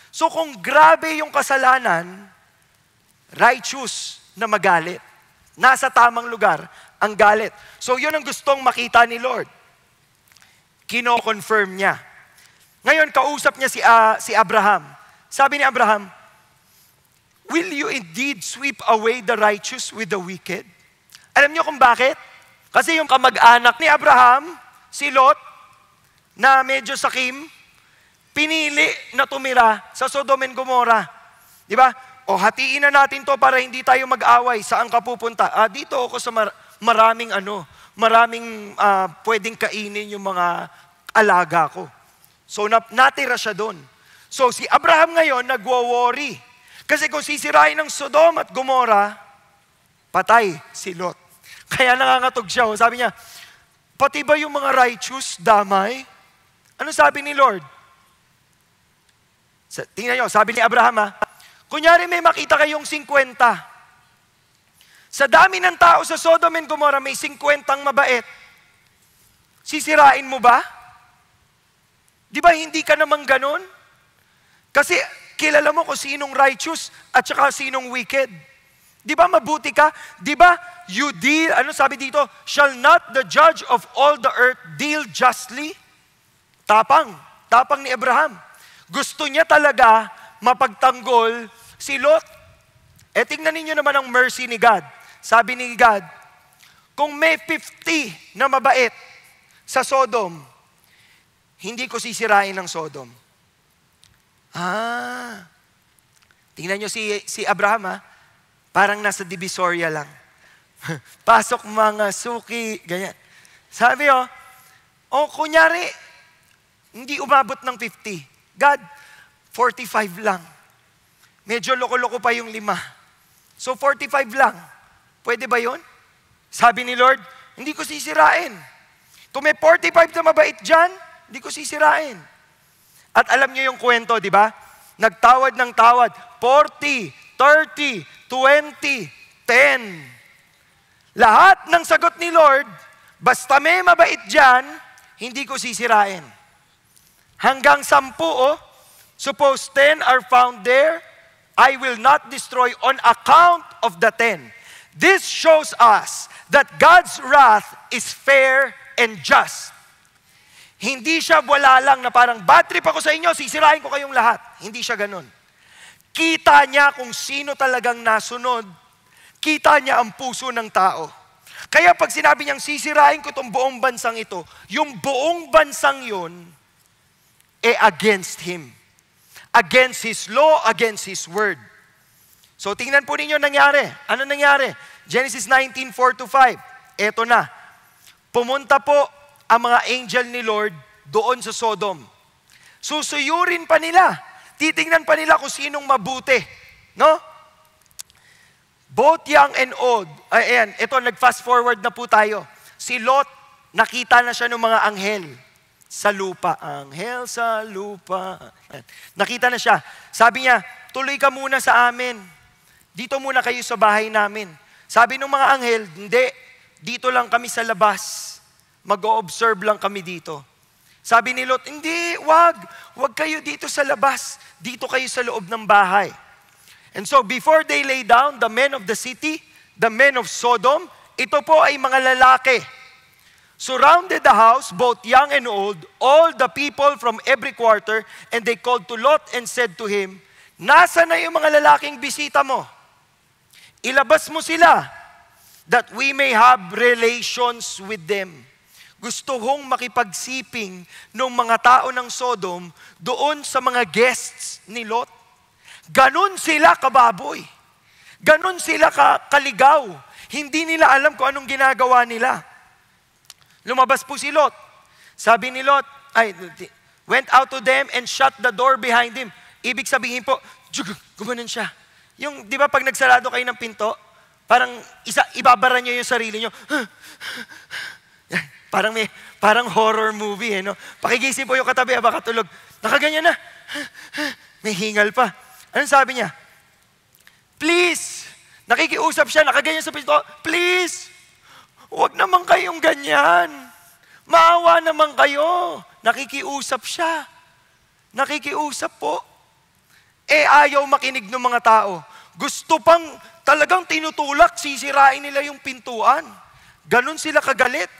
So kung grabe yung kasalanan, righteous na magalit. Nasa tamang lugar ang galit. So yun ang gustong makita ni Lord. Kino-confirm niya. Ngayon, kausap niya si Abraham. Sabi ni Abraham, will you indeed sweep away the righteous with the wicked? Alam niyo kung bakit? Kasi yung kamag-anak ni Abraham, si Lot, na medyo sakim, pinili na tumira sa Sodom and Gomorrah. Di ba? Hatiin na natin to para hindi tayo mag-away. Saan ka pupunta? Dito ako sa maraming pwedeng kainin yung mga alaga ko. So natira siya doon. So si Abraham ngayon nagwo-worry. Kasi kung sisirain ng Sodom at Gomorrah, patay si Lot. Kaya nangangatog siya. Sabi niya, pati ba yung mga righteous damay? Ano sabi ni Lord? Tingnan nyo, sabi ni Abraham kunyari may makita kayong 50. Sa dami ng tao sa Sodom and Gomorrah, may 50 mabait. Sisirain mo ba? Di ba hindi ka naman ganun? Kasi kilala mo kung sinong righteous at saka sinong wicked. Di ba mabuti ka? Di ba you deal, ano sabi dito? Shall not the judge of all the earth deal justly? Tapang ni Abraham. Gusto niya talaga mapagtanggol si Lot. Tingnan ninyo naman ang mercy ni God. Sabi ni God, kung may 50 na mabait sa Sodom, hindi ko sisirain ng Sodom. Tingnan nyo si Abraham parang nasa Divisoria lang. Pasok mga suki, ganyan. Sabi kunyari, hindi umabot ng 50. God, 45 lang. Medyo loko-loko pa yung 5. So 45 lang. Pwede ba yun? Sabi ni Lord, hindi ko sisirain. Kung may 45 na mabait dyan, hindi ko sisirain. At alam niyo yung kwento, di ba? Nagtawad ng tawad. 40, 30, 20, 10. Lahat ng sagot ni Lord, basta may mabait dyan, hindi ko sisirain. Hanggang 10, suppose 10 are found there, I will not destroy on account of the 10. This shows us that God's wrath is fair and just. Hindi siya wala lang na parang bad trip ako sa inyo, sisirain ko kayong lahat. Hindi siya ganun. Kita niya kung sino talagang nasunod. Kita niya ang puso ng tao. Kaya pag sinabi niyang sisirain ko itong buong bansang ito, yung buong bansang yun, against Him. Against His law, against His word. So tingnan po ninyo nangyari. Ano nangyari? Genesis 19:4-5. Eto na. Pumunta po ang mga angel ni Lord doon sa Sodom. Susuyurin pa nila. Titingnan pa nila kung sinong mabuti. No? Both young and old. Ayan, ito, nag-fast forward na po tayo. Si Lot, nakita na siya ng mga anghel sa lupa. Anghel sa lupa. Ayan. Nakita na siya. Sabi niya, tuloy ka muna sa amin. Dito muna kayo sa bahay namin. Sabi ng mga anghel, hindi. Dito lang kami sa labas. Mag-o-observe lang kami dito. Sabi ni Lot, hindi, wag kayo dito sa labas. Dito kayo sa loob ng bahay. And so, before they lay down, the men of the city, the men of Sodom, ito po ay mga lalaki. Surrounded the house, both young and old, all the people from every quarter, and they called to Lot and said to him, nasa na yung mga lalaking bisita mo? Ilabas mo sila, that we may have relations with them. Gusto kong makipagsiping ng mga tao ng Sodom doon sa mga guests ni Lot. Ganon sila kababoy. Ganon sila kaligaw. Hindi nila alam kung anong ginagawa nila. Lumabas po si Lot. Sabi ni Lot, went out to them and shut the door behind him. Ibig sabihin po, gumanon siya. Yung, di ba pag nagsarado kayo ng pinto, parang ibabara nyo yung sarili nyo. Parang horror movie, no? Pakigising po yung katabi, baka tulog. Nakaganyan na. May hingal pa. Anong sabi niya? Please. Nakikiusap siya, nakaganyan sa pinto. Please. Huwag naman kayong ganyan. Maawa naman kayo. Nakikiusap siya. Nakikiusap po. Ayaw makinig ng mga tao. Gusto pang talagang tinutulak, sisirain nila yung pintuan. Ganon sila kagalit.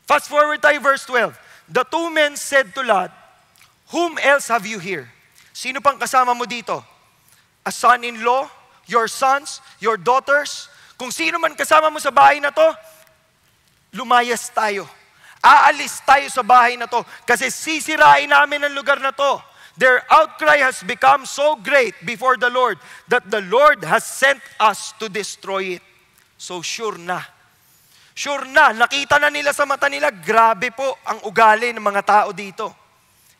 Fast forward tayo, verse 12. The two men said to Lot, whom else have you here? Sino pang kasama mo dito? A son-in-law, your sons, your daughters? Kung sino man kasama mo sa bahay na to, lumayas tayo. Aalis tayo sa bahay na to kasi sisirain namin ang lugar na to. Their outcry has become so great before the Lord that the Lord has sent us to destroy it. So sure na, nakita na nila sa mata nila, grabe po ang ugali ng mga tao dito.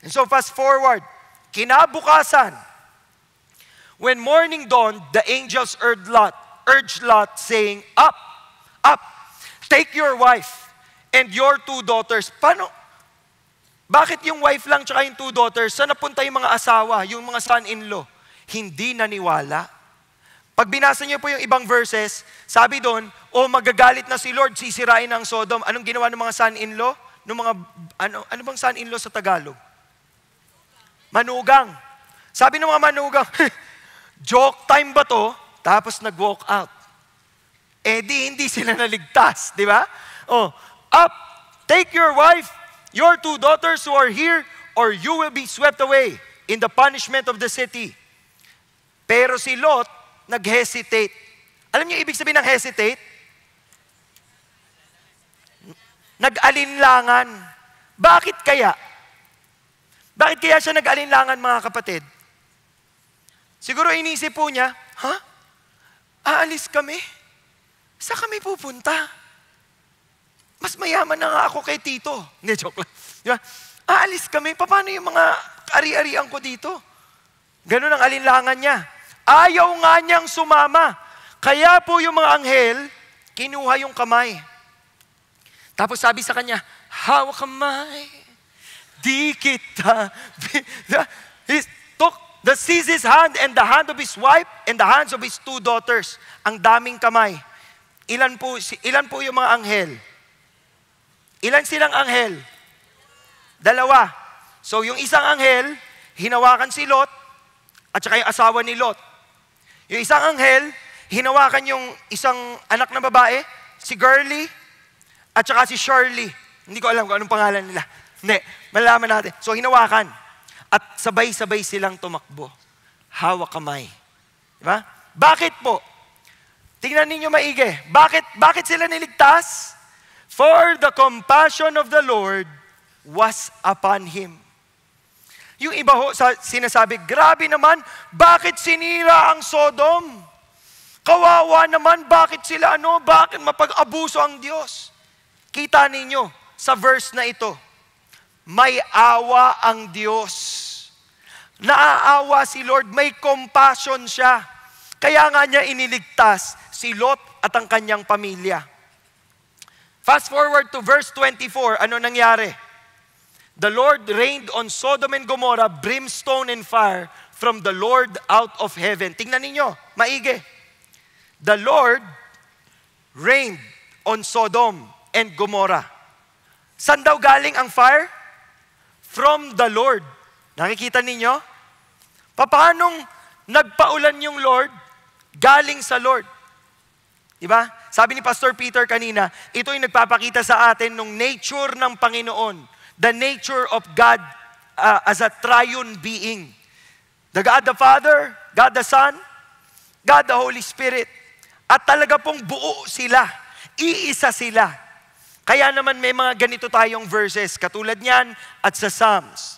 And so fast forward, kinabukasan, when morning dawned, the angels urged Lot, saying, up, take your wife and your two daughters. Paano? Bakit yung wife lang tsaka yung two daughters? Saan napunta yung mga asawa, yung mga son-in-law? Hindi naniwala. Pag binasa niyo po yung ibang verses, sabi doon, magagalit na si Lord, sisirain ang Sodom. Anong ginawa ng mga son-in-law? Ano bang son-in-law sa Tagalog? Manugang. Sabi ng mga manugang, joke time ba to? Tapos nag-walk out. Hindi sila naligtas, di ba? Up, take your wife, your two daughters who are here, or you will be swept away in the punishment of the city. Pero si Lot, nag-hesitate. Alam niyo ibig sabihin ng hesitate? Nag-alinlangan. Bakit kaya? Bakit kaya siya nag-alinlangan, mga kapatid? Siguro inisip po niya, aalis kami? Saan kami pupunta? Mas mayaman na nga ako kay Tito. Hindi, joke lang. Diba? Aalis kami, paano yung mga ari-arian ko dito? Ganun ang alinlangan niya. Ayaw nga niyang sumama. Kaya po yung mga anghel, kinuha yung kamay. Tapos sabi sa kanya, hawak kamay, di kita. He seized his hand and the hand of his wife and the hands of his two daughters. Ang daming kamay. Ilan po yung mga anghel? Ilan silang anghel? 2. So yung isang anghel, hinawakan si Lot at saka yung asawa ni Lot. Yung isang anghel, hinawakan yung isang anak na babae, si Girly, at saka si Shirley. Hindi ko alam kung anong pangalan nila. Hindi, malalaman natin. So hinawakan. At sabay-sabay silang tumakbo. Hawak kamay. Diba? Bakit po? Tingnan ninyo maigi. Bakit sila niligtas? For the compassion of the Lord was upon him. Yung iba ho, sinasabi, grabe naman, bakit sinira ang Sodom? Kawawa naman, bakit mapag-abuso ang Diyos? Kita ninyo sa verse na ito, may awa ang Diyos. Naaawa si Lord, may compassion siya. Kaya nga niya iniligtas si Lot at ang kanyang pamilya. Fast forward to verse 24, ano nangyari? The Lord rained on Sodom and Gomorrah brimstone and fire from the Lord out of heaven. Tingnan ninyo, maigi. The Lord rained on Sodom and Gomorrah. Saan daw galing ang fire? From the Lord. Nakikita ninyo? Paanong nagpaulan yung Lord? Galing sa Lord. Diba? Sabi ni Pastor Peter kanina, ito yung nagpapakita sa atin ng nature ng Panginoon. The nature of God as a triune being. The God the Father, God the Son, God the Holy Spirit. At talaga pong buo sila. Iisa sila. Kaya naman may mga ganito tayong verses, katulad niyan at sa Psalms.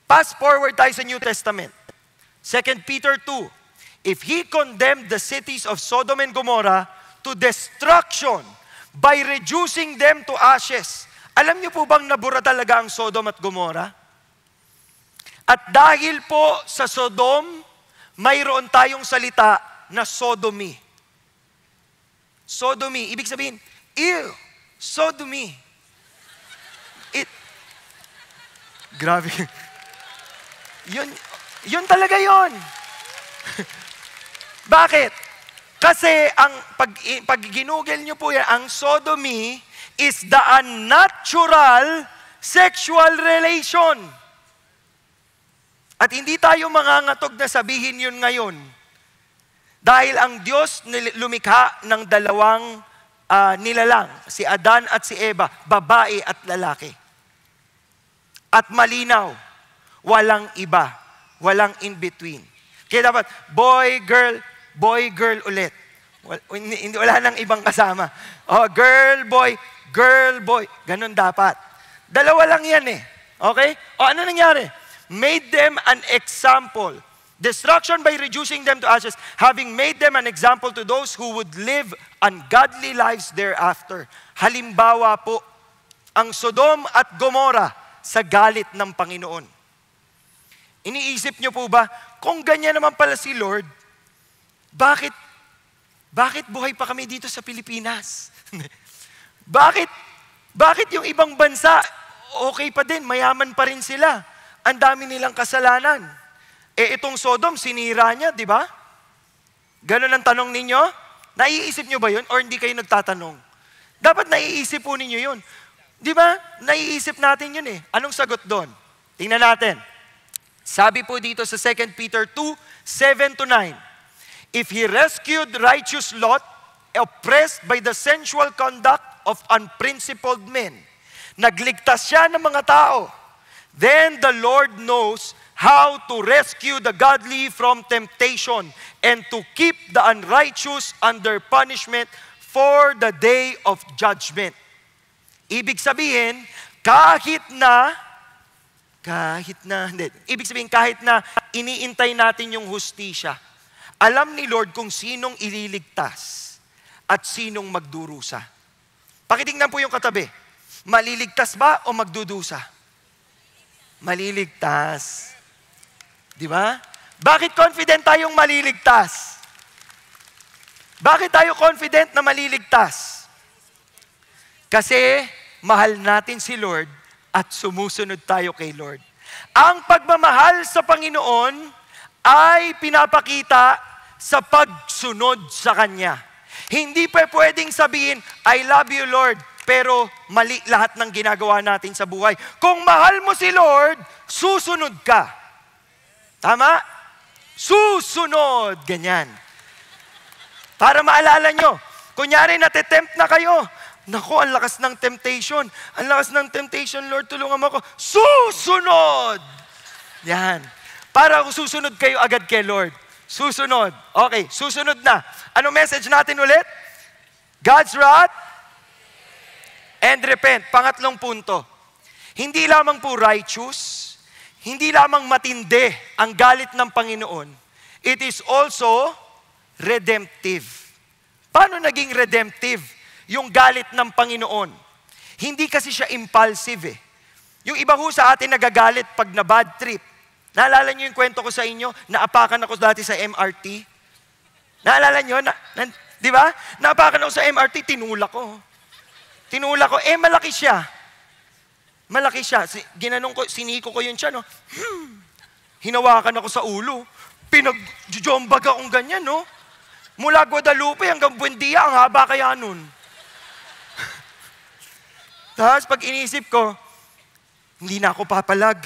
Fast forward tayo sa New Testament. 2 Peter 2. If He condemned the cities of Sodom and Gomorrah to destruction by reducing them to ashes. Alam niyo po bang nabura talaga ang Sodom at Gomorrah? At dahil po sa Sodom, mayroon tayong salita na sodomy. Sodomy, ibig sabihin, ew, sodomy. Grabe. Yun talaga yun. Bakit? Kasi pag ginugel nyo po yan, ang sodomy is the unnatural sexual relation. At hindi tayo mangangatog na sabihin yun ngayon. Dahil ang Diyos lumikha ng dalawang nilalang, si Adan at si Eva, babae at lalaki. At malinaw, walang iba, walang in-between. Kaya dapat, boy, girl ulit. Wala nang ibang kasama. Oh, girl, boy. Ganun dapat. Dalawa lang yan eh. Okay? O ano nangyari? Made them an example. Destruction by reducing them to ashes, having made them an example to those who would live ungodly lives thereafter. Halimbawa po, ang Sodom at Gomorrah sa galit ng Panginoon. Iniisip niyo po ba, kung ganyan naman pala si Lord, bakit buhay pa kami dito sa Pilipinas? Bakit yung ibang bansa, okay pa din, mayaman pa rin sila. Ang dami nilang kasalanan. Itong Sodom, sinira niya, di ba? Ganun ang tanong ninyo? Naiisip niyo ba yun? Or hindi kayo nagtatanong? Dapat naiisip po ninyo yun. Di ba? Naiisip natin yun eh. Anong sagot doon? Tingnan natin. Sabi po dito sa 2 Peter 2, 7-9, if He rescued righteous Lot, oppressed by the sensual conduct of unprincipled men, nagligtas siya ng mga tao, then the Lord knows how to rescue the godly from temptation and to keep the unrighteous under punishment for the day of judgment. Ibig sabihin, kahit na iniintay natin yung hustisya, alam ni Lord kung sinong ililigtas at sinong magdurusa. Pakitingnan po yung katabi. Maliligtas ba o magdudusa? Maliligtas. Di ba? Bakit confident tayong maliligtas? Bakit tayo confident na maliligtas? Kasi mahal natin si Lord at sumusunod tayo kay Lord. Ang pagmamahal sa Panginoon ay pinapakita sa pagsunod sa Kanya. Hindi pa pwedeng sabihin, I love you Lord, pero mali lahat ng ginagawa natin sa buhay. Kung mahal mo si Lord, susunod ka. Tama? Susunod. Ganyan. Para maalala nyo, kunyari natitempt na kayo, naku, ang lakas ng temptation. Ang lakas ng temptation, Lord, tulungan mo ako. Susunod! Yan. Para susunod kayo agad kay Lord. Susunod. Okay, susunod na. Ano message natin ulit? God's wrath and repent. Pangatlong punto. Hindi lamang po righteous, hindi lamang matindi ang galit ng Panginoon. It is also redemptive. Paano naging redemptive yung galit ng Panginoon? Hindi kasi siya impulsive eh. Yung iba ho sa atin nagagalit pag na bad trip. Naalala niyo yung kwento ko sa inyo? Naapakan ako dati sa MRT. Naalala niyo? Di ba? Naapakan ako sa MRT, tinulak ko. Malaki siya. Ginanong ko, siniko ko yun siya, no? Hinawakan ako sa ulo. Pinag-jombag akong ganyan, no? Mula Guadalupe hanggang Buendia, ang haba kaya nun. Tapos pag inisip ko, hindi na ako papalag.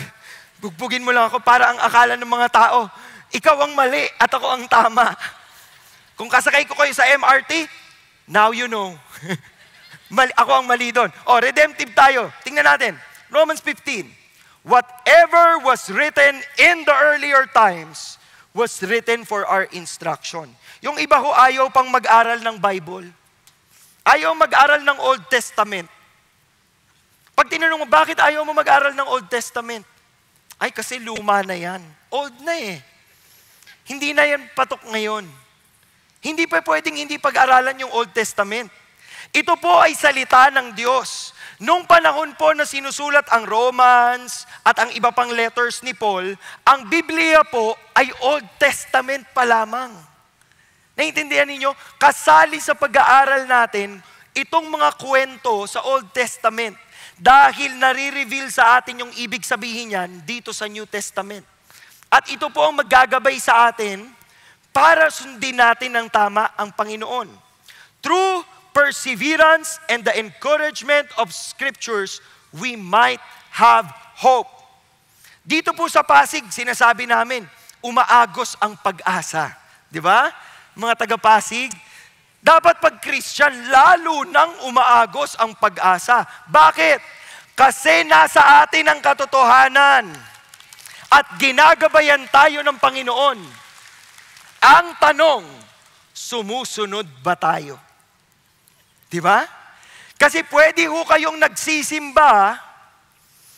Bugbugin mo lang ako para ang akala ng mga tao, ikaw ang mali at ako ang tama. Kung kasakay ko kayo sa MRT, now you know. Ako ang mali doon. Redemptive tayo. Tingnan natin. Romans 15. Whatever was written in the earlier times was written for our instruction. Yung iba ho ayaw pang mag-aral ng Bible. Ayaw mag-aral ng Old Testament. Pag tinanong mo, bakit ayaw mo mag-aral ng Old Testament? Ay, kasi luma na yan. Old na eh. Hindi na yan patok ngayon. Hindi pa pwedeng hindi pag-aralan yung Old Testament. Ito po ay salita ng Diyos. Nung panahon po na sinusulat ang Romans at ang iba pang letters ni Paul, ang Biblia po ay Old Testament pa lamang. Naintindihan ninyo? Kasali sa pag-aaral natin itong mga kwento sa Old Testament. Dahil nare-reveal sa atin yung ibig sabihin niyan dito sa New Testament. At ito po ang maggagabay sa atin para sundin natin ng tama ang Panginoon. Through perseverance and the encouragement of Scriptures, we might have hope. Dito po sa Pasig, sinasabi namin, umaagos ang pag-asa. Di ba? Mga taga-Pasig, dapat pag Christian, lalo nang umaagos ang pag-asa. Bakit? Kasi nasa atin ang katotohanan at ginagabayan tayo ng Panginoon. Ang tanong, sumusunod ba tayo? Di ba? Kasi pwede ho kayong nagsisimba,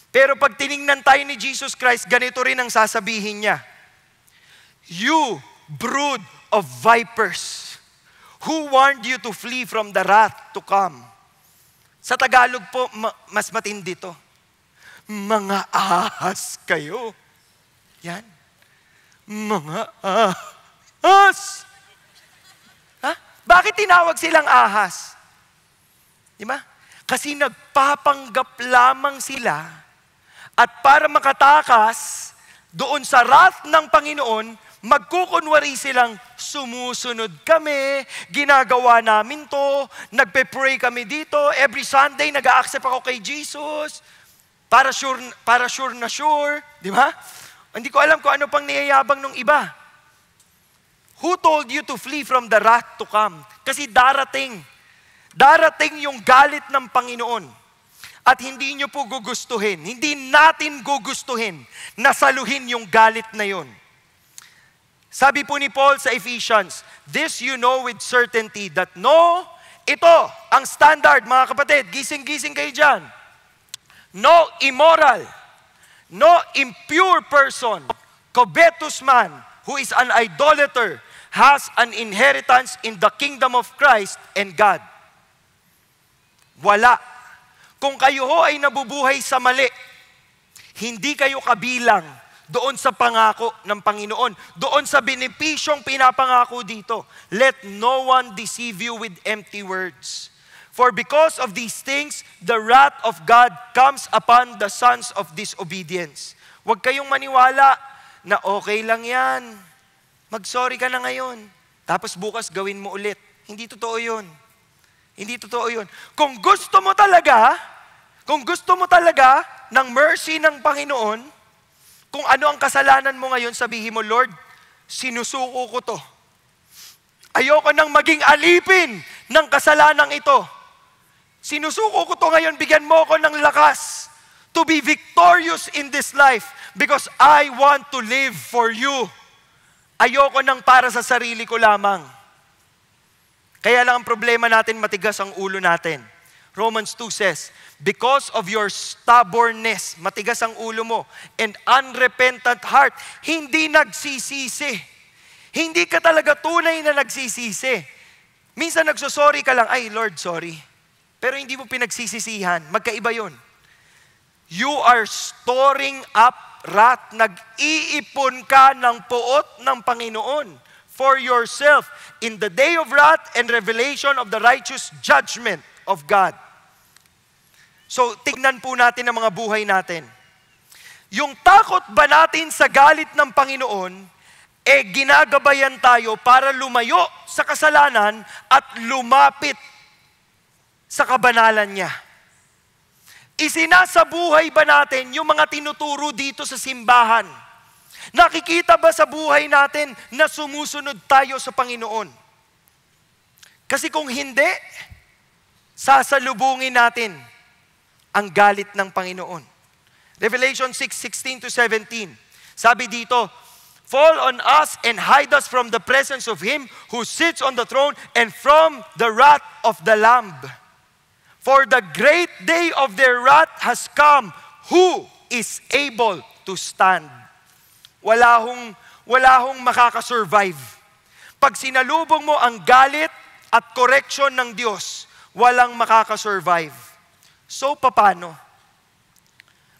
pero pag tiningnan tayo ni Jesus Christ, ganito rin ang sasabihin niya. You brood of vipers, who warned you to flee from the wrath to come? Sa Tagalog po, mas matindi to. Mga ahas kayo. Yan. Mga ahas. Ha? Bakit tinawag silang ahas? Di ba? Kasi nagpapanggap lamang sila at para makatakas doon sa wrath ng Panginoon, magkukunwari silang sumusunod kami, ginagawa namin to, nagpe-pray kami dito, every Sunday nag-a-accept ako kay Jesus, para sure na sure, di ba? Hindi ko alam kung ano pang niyayabang ng iba. Who told you to flee from the wrath to come? Kasi darating yung galit ng Panginoon at hindi nyo po gugustuhin, hindi natin gugustuhin na saluhin yung galit na yun. Sabi po ni Paul sa Ephesians, this you know with certainty that ito, ang standard, mga kapatid, gising-gising kayo dyan. No immoral, no impure person, covetous man, who is an idolater, has an inheritance in the kingdom of Christ and God. Wala. Kung kayo ho ay nabubuhay sa mali, hindi kayo kabilang doon sa pangako ng Panginoon, doon sa benepisyong pinapangako dito. Let no one deceive you with empty words. For because of these things, the wrath of God comes upon the sons of disobedience. Huwag kayong maniwala na okay lang yan. Mag-sorry ka na ngayon. Tapos bukas gawin mo ulit. Hindi totoo yun. Hindi totoo yun. Kung gusto mo talaga ng mercy ng Panginoon, kung ano ang kasalanan mo ngayon, sabihin mo, Lord, sinusuko ko to. Ayoko nang maging alipin ng kasalanang ito. Sinusuko ko to ngayon, bigyan mo ko ng lakas to be victorious in this life because I want to live for you. Ayoko nang para sa sarili ko lamang. Kaya lang ang problema natin, matigas ang ulo natin. Romans 2 says, because of your stubbornness, matigas ang ulo mo, and unrepentant heart, hindi nagsisisi. Hindi ka talaga tunay na nagsisisi. Minsan nagsosorry ka lang, ay Lord, sorry. Pero hindi mo pinagsisisihan. Magkaiba yun. You are storing up wrath, nag-iipon ka ng puot ng Panginoon for yourself in the day of wrath and revelation of the righteous judgment of God. So, tignan po natin ang mga buhay natin. Yung takot ba natin sa galit ng Panginoon, ginagabayan tayo para lumayo sa kasalanan at lumapit sa kabanalan niya. Isinasabuhay ba natin yung mga tinuturo dito sa simbahan? Nakikita ba sa buhay natin na sumusunod tayo sa Panginoon? Kasi kung hindi, sasalubungin natin ang galit ng Panginoon. Revelation 6:16-17. Sabi dito, fall on us and hide us from the presence of Him who sits on the throne and from the wrath of the Lamb. For the great day of their wrath has come. Who is able to stand? Wala hong makakasurvive. Pag sinalubong mo ang galit at correction ng Diyos, walang makakasurvive. So, paano?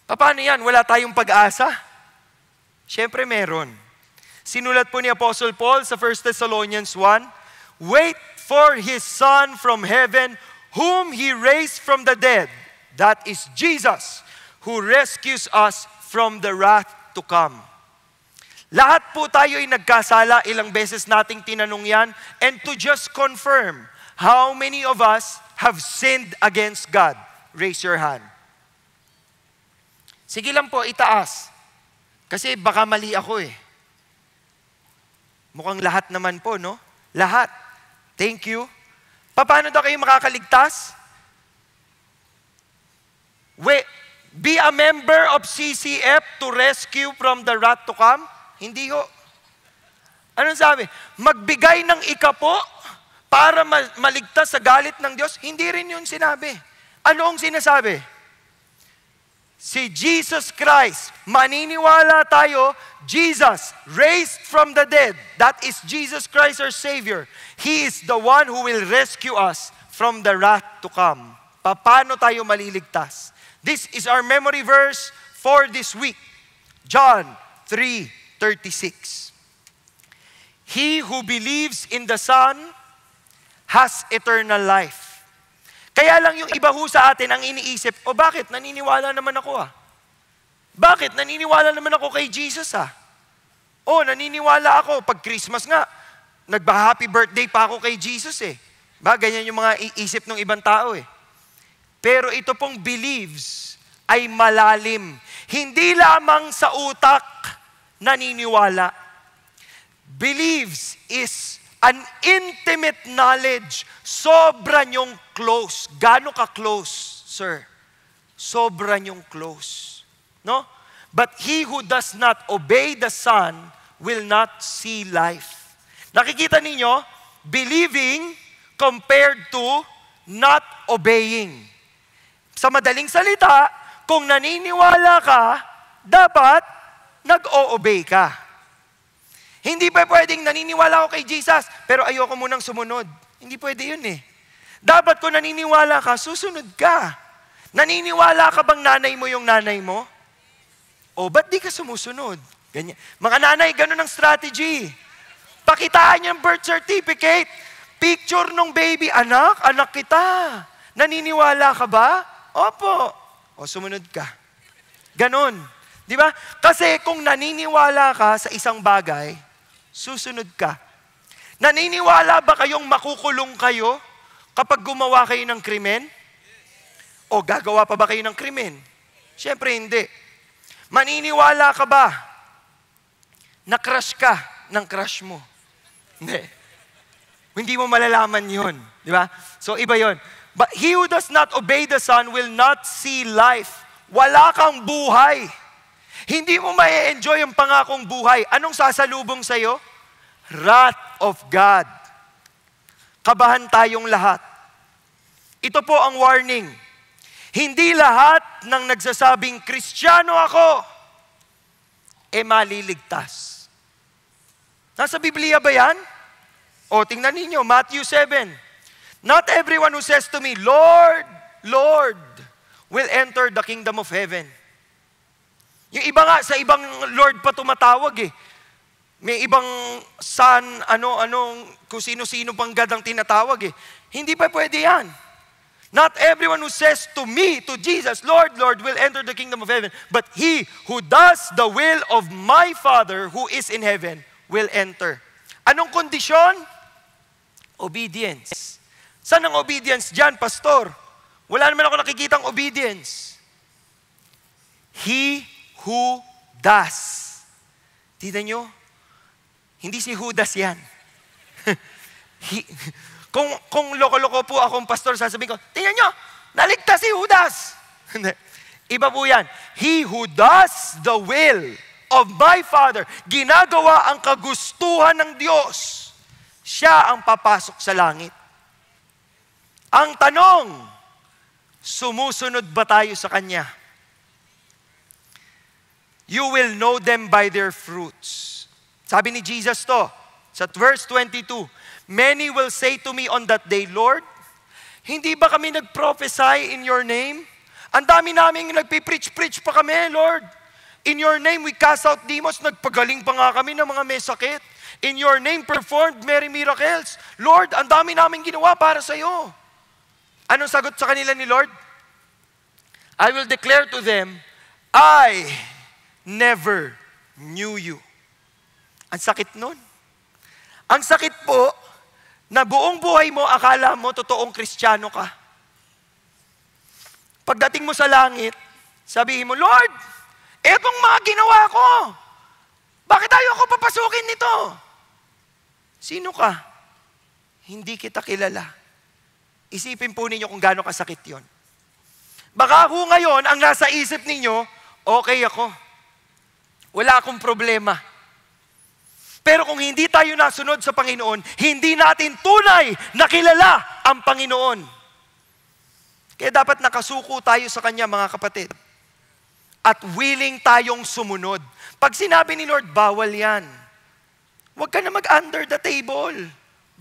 Paano yan? Wala tayong pag-asa? Siyempre meron. Sinulat po ni Apostle Paul sa 1 Thessalonians 1, wait for His Son from heaven, whom He raised from the dead. That is Jesus, who rescues us from the wrath to come. Lahat po tayo ay nagkasala, ilang beses nating tinanong yan, and to just confirm, how many of us have sinned against God? Raise your hand. Sige lang po, itaas. Kasi baka mali ako eh. Mukhang lahat naman po, no? Lahat. Thank you. Paano daw kayo makakaligtas? Be a member of CCF to rescue from the wrath to come? Hindi ho. Anong sabi? Magbigay ng ikapo para maligtas sa galit ng Diyos? Hindi rin yun sinabi. Ano ang sinasabi? Si Jesus Christ, maniniwala tayo, Jesus raised from the dead. That is Jesus Christ our Savior. He is the one who will rescue us from the wrath to come. Paano tayo maliligtas? This is our memory verse for this week. John 3:36. He who believes in the Son has eternal life. Kaya lang yung iba ho sa atin ang iniisip, bakit? Naniniwala naman ako Bakit? Naniniwala naman ako kay Jesus naniniwala ako. Pag Christmas nga, nagba-happy birthday pa ako kay Jesus Ganyan yung mga iisip ng ibang tao Pero ito pong believes ay malalim. Hindi lamang sa utak naniniwala. Believes is an intimate knowledge. Sobra niyong close. Gaano ka close, sir? Sobra niyong close. No? But he who does not obey the Son will not see life. Nakikita ninyo, believing compared to not obeying. Sa madaling salita, kung naniniwala ka, dapat nag-o-obey ka. Hindi pa pwedeng naniniwala ako kay Jesus, pero ayoko munang sumunod. Hindi pwede yun Dapat kung naniniwala ka, susunod ka. Naniniwala ka bang nanay mo yung nanay mo? Ba't di ka sumusunod? Ganyan. Mga nanay, ganun ang strategy. Pakitaan niyo ang birth certificate. Picture nung baby, anak kita. Naniniwala ka ba? Opo. Sumunod ka. Ganon. Di ba? Kasi kung naniniwala ka sa isang bagay, susunod ka. Naniniwala ba kayong makukulong kayo kapag gumawa kayo ng krimen? Gagawa pa ba kayo ng krimen? Siyempre hindi. Maniniwala ka ba na crush ka ng crush mo? Hindi. Hindi mo malalaman yun. Di ba? So iba yun. But he who does not obey the Son will not see life. Wala kang buhay. Hindi mo ma-enjoy ang pangakong buhay. Anong sasalubong sa'yo? Wrath of God. Kabahan tayong lahat. Ito po ang warning. Hindi lahat ng nagsasabing, Kristiyano ako, maliligtas. Nasa Biblia ba yan? Tingnan ninyo, Matthew 7. Not everyone who says to me, Lord, Lord, will enter the kingdom of heaven. Yung iba nga, sa ibang Lord pa tumatawag eh. May ibang son, kung sino-sino pang God ang tinatawag eh. Hindi pa pwede yan. Not everyone who says to me, to Jesus, Lord, Lord, will enter the kingdom of heaven. But he who does the will of my Father who is in heaven will enter. Anong kondisyon? Obedience. Saan ang obedience dyan, pastor? Wala naman ako nakikitang obedience. He who does. Tignan nyo, hindi si Judas yan. Kung loko-loko po akong pastor, sasabihin ko, tingnan nyo, naligtas si Judas. Iba po yan. He who does the will of my Father, ginagawa ang kagustuhan ng Diyos, siya ang papasok sa langit. Ang tanong, sumusunod ba tayo sa Kanya? You will know them by their fruits. Sabi ni Jesus to, sa verse 22, many will say to me on that day, Lord, hindi ba kami nag-prophesy in your name? Ang dami namin nagpipreach-preach pa kami, Lord. In your name we cast out demons, nagpagaling pa nga kami ng mga may sakit. In your name performed many miracles. Lord, ang dami namin ginawa para sa iyo. Anong sagot sa kanila ni Lord? I will declare to them, I never knew you. Ang sakit nun. Ang sakit po, na buong buhay mo, akala mo, totoong Kristiyano ka. Pagdating mo sa langit, sabihin mo, Lord, etong mga ginawa ko, bakit ayaw ko papasukin nito? Sino ka? Hindi kita kilala. Isipin po ninyo kung gaano kasakit yon. Baka ako ngayon, ang nasa isip ninyo, okay ako. Wala akong problema. Pero kung hindi tayo nasunod sa Panginoon, hindi natin tunay na kilala ang Panginoon. Kaya dapat nakasuko tayo sa Kanya, mga kapatid. At willing tayong sumunod. Pag sinabi ni Lord, bawal yan. Huwag ka na mag-under the table.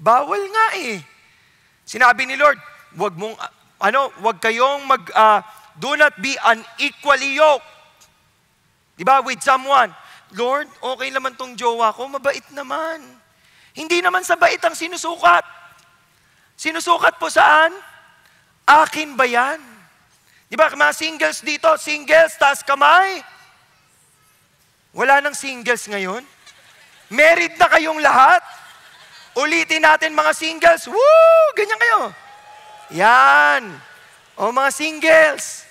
Bawal nga eh. Sinabi ni Lord, huwag kayong do not be unequally yoked. Diba? With someone. Lord, okay naman tong jowa ko, mabait naman. Hindi naman sa bait ang sinusukat. Sinusukat po saan? Akin ba yan? Di ba, mga singles dito, singles, taas kamay. Wala nang singles ngayon. Married na kayong lahat. Ulitin natin mga singles. Woo! Ganyan kayo. Yan. O mga singles.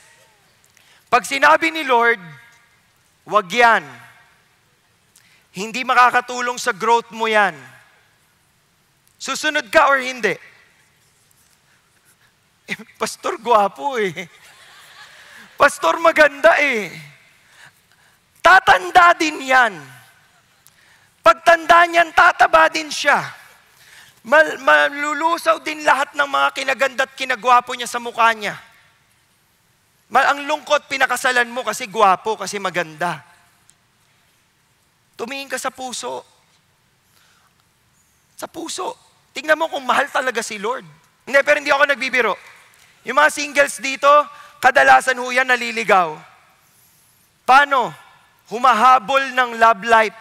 Pag sinabi ni Lord, wag yan. Hindi makakatulong sa growth mo yan. Susunod ka or hindi? Pastor, gwapo eh. Pastor, maganda eh. Tatanda din yan. Pagtanda niyan, tataba din siya. Malulusaw din lahat ng mga kinaganda at kinagwapo niya sa mukha niya. Ang lungkot, pinakasalan mo kasi gwapo, kasi maganda. Tumingin ka sa puso. Sa puso. Tingnan mo kung mahal talaga si Lord. Hindi, pero hindi ako nagbibiro. Yung mga singles dito, kadalasan ho yan naliligaw. Paano? Humahabol ng love life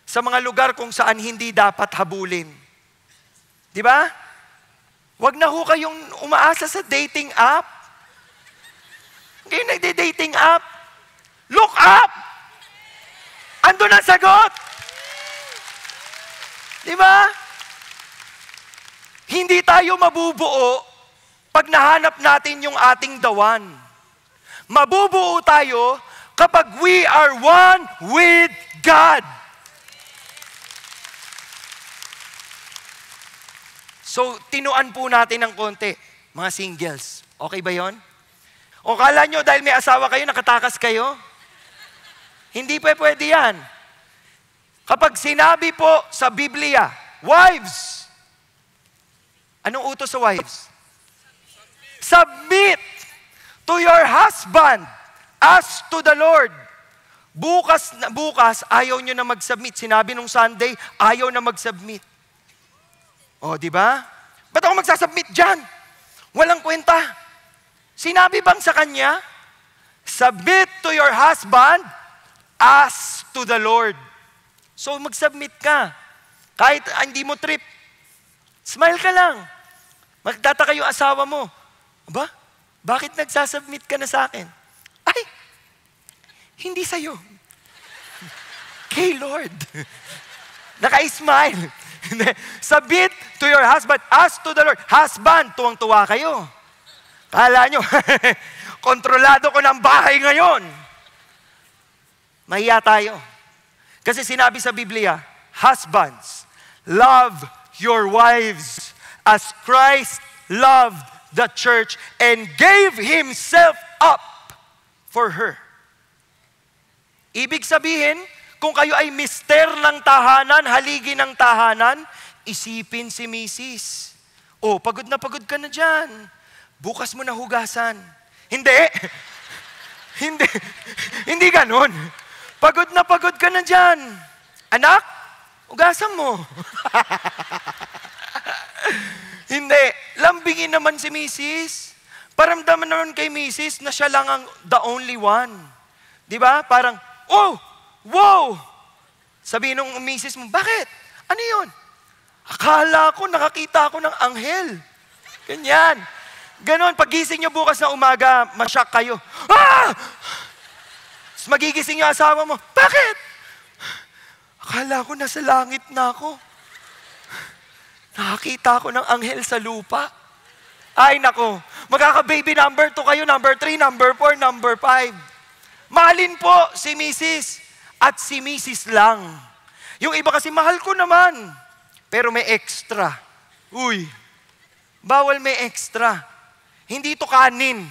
sa mga lugar kung saan hindi dapat habulin. Di ba? Huwag na ho kayong umaasa sa dating app. Kayo nagde-dating app. Look up! Andun ang sagot! Di ba? Hindi tayo mabubuo pag nahanap natin yung ating dawan. Mabubuo tayo kapag we are one with God. So, tinuan po natin ng konti, mga singles. Okay ba yon? O kala nyo dahil may asawa kayo, nakatakas kayo? Hindi pa pwede yan. Kapag sinabi po sa Biblia, wives, anong utos sa wives? Submit to your husband as to the Lord. Bukas, ayaw nyo na mag-submit. Sinabi nung Sunday, ayaw na mag-submit. O, di ba? Ba't ako magsasubmit dyan? Walang kwenta. Sinabi bang sa kanya? Submit to your husband as to the Lord. So mag-submit ka. Kahit hindi mo trip, smile ka lang. Magtataka yung asawa mo. Aba, bakit nagsasubmit ka na sa akin? Ay, hindi sa'yo. Kay Lord. Naka-smile. Submit to your husband as to the Lord. Husband, tuwang-tuwa kayo. Kala nyo, kontrolado ko ng bahay ngayon. Mahiya tayo. Kasi sinabi sa Biblia, husbands, love your wives as Christ loved the church and gave Himself up for her. Ibig sabihin, kung kayo ay mister ng tahanan, haligi ng tahanan, isipin si Mrs. Oh, pagod na pagod ka na dyan. Bukas mo na hugasan. Hindi. Hindi ganun. Pagod na pagod ka na dyan. Anak, hugasan mo. Hindi. Lambingin naman si Mrs. Paramdaman naman kay Mrs. na siya lang ang the only one. Di ba? Parang, oh, wow! Sabi nung Mrs. mo, bakit? Ano yun? Akala ko, nakakita ako ng anghel. Ganyan. Ganon, pagising nyo bukas na umaga, masyak kayo. Ah! Tapos magigising yung asawa mo, bakit? Akala ko nasa langit na ako. Nakakita ko ng anghel sa lupa. Ay nako, magkaka-baby number 2 kayo, number 3, number 4, number 5. Mahalin po si Mrs. at si Mrs. lang. Yung iba kasi, mahal ko naman. Pero may extra. Uy, bawal may extra. Hindi to kanin.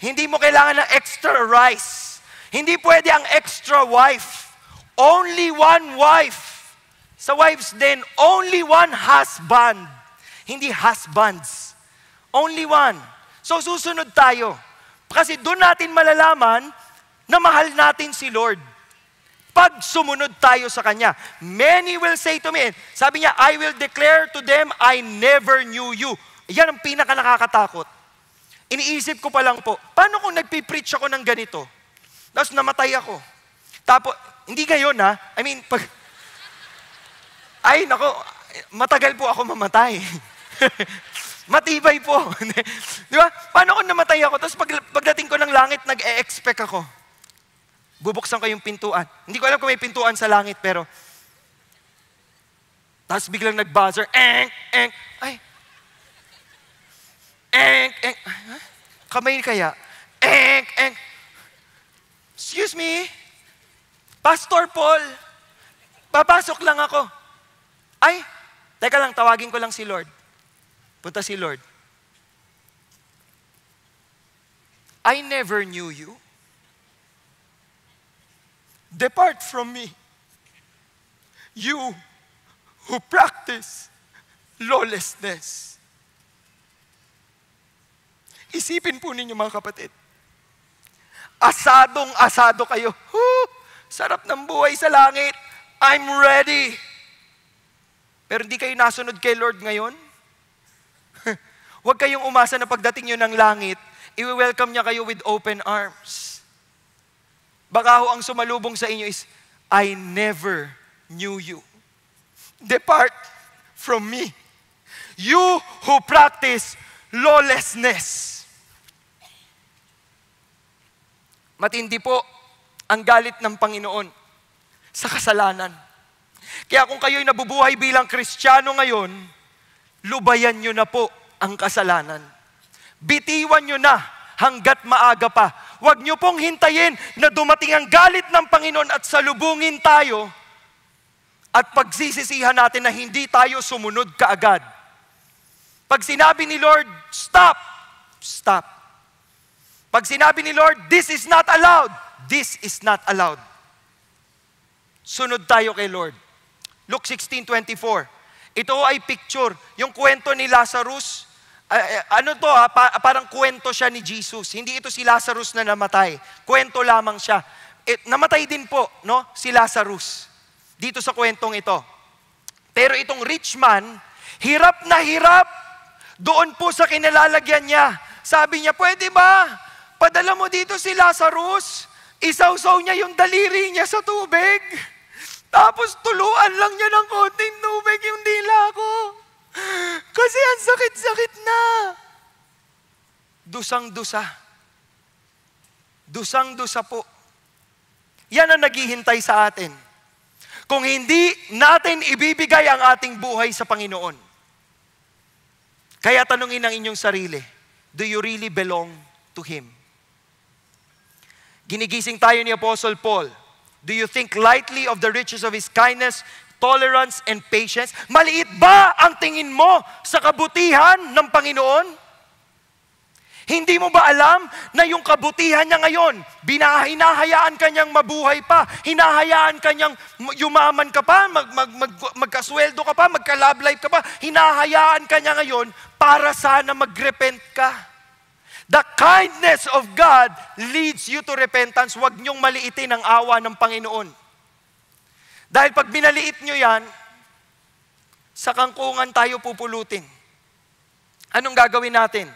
Hindi mo kailangan ng extra rice. Hindi pwede ang extra wife. Only one wife. Sa wives din, only one husband. Hindi husbands. Only one. So susunod tayo. Kasi doon natin malalaman na mahal natin si Lord. Pag sumunod tayo sa Kanya. Many will say to me, sabi niya, I will declare to them, I never knew you. Yan ang pinaka nakakatakot. Iniisip ko pa lang po, paano kung nagpipreach ako ng ganito? Tapos namatay ako. Tapos, hindi ngayon ha, I mean, pag, ay nako, matagal po ako mamatay. Matibay po. Di ba? Paano kung namatay ako, tapos pagdating ko ng langit, nag-e-expect ako. Bubuksan ko yung pintuan. Hindi ko alam kung may pintuan sa langit, pero tapos biglang nag-buzzer, ay, kamay kaya, excuse me, Pastor Paul, papasok lang ako. Ay, teka lang, tawagin ko lang si Lord. Punta si Lord. I never knew you. Depart from me, you who practice lawlessness. Isipin po ninyo mga kapatid, asadong-asado kayo. Sarap ng buhay sa langit. I'm ready. Pero hindi kayo nasunod kay Lord ngayon? Huwag kayong umasa na pagdating nyo ng langit, i-welcome niya kayo with open arms. Baka ho ang sumalubong sa inyo is, I never knew you. Depart from me, you who practice lawlessness. Matindi po ang galit ng Panginoon sa kasalanan. Kaya kung kayo'y nabubuhay bilang Kristiyano ngayon, lubayan nyo na po ang kasalanan. Bitiwan nyo na hanggat maaga pa. Huwag nyo pong hintayin na dumating ang galit ng Panginoon at salubungin tayo at pagsisisihan natin na hindi tayo sumunod kaagad. Pag sinabi ni Lord, stop, stop. Pag sinabi ni Lord, this is not allowed, this is not allowed. Sunod tayo kay Lord. Luke 16:24. Ito ay picture. Yung kwento ni Lazarus, parang kwento siya ni Jesus. Hindi ito si Lazarus na namatay. Kwento lamang siya. Namatay din po, no, si Lazarus. Dito sa kwentong ito. Pero itong rich man, hirap na hirap doon po sa kinalalagyan niya. Sabi niya, pwede ba? padala mo dito si Lazarus, isawsaw niya yung daliri niya sa tubig. Tapos tuluan lang niya ng konting tubig yung dila ko. Kasi ang sakit-sakit na. Dusang-dusa. Dusang-dusa po. Yan ang naghihintay sa atin. Kung hindi natin ibibigay ang ating buhay sa Panginoon. Kaya tanungin ang inyong sarili, do you really belong to Him? Ginigising tayo ni Apostle Paul. Do you think lightly of the riches of His kindness, tolerance, and patience? Maliit ba ang tingin mo sa kabutihan ng Panginoon? Hindi mo ba alam na yung kabutihan niya ngayon, hinahayaan ka niyang mabuhay pa, hinahayaan ka niyang yumaman ka pa, magkasweldo ka pa, magka-love life ka pa, hinahayaan ka niya ngayon para sana mag-repent ka. The kindness of God leads you to repentance. Huwag niyong maliitin ang awa ng Panginoon. Dahil pag binaliit niyo yan, sa kangkungan tayo pupulutin. Anong gagawin natin?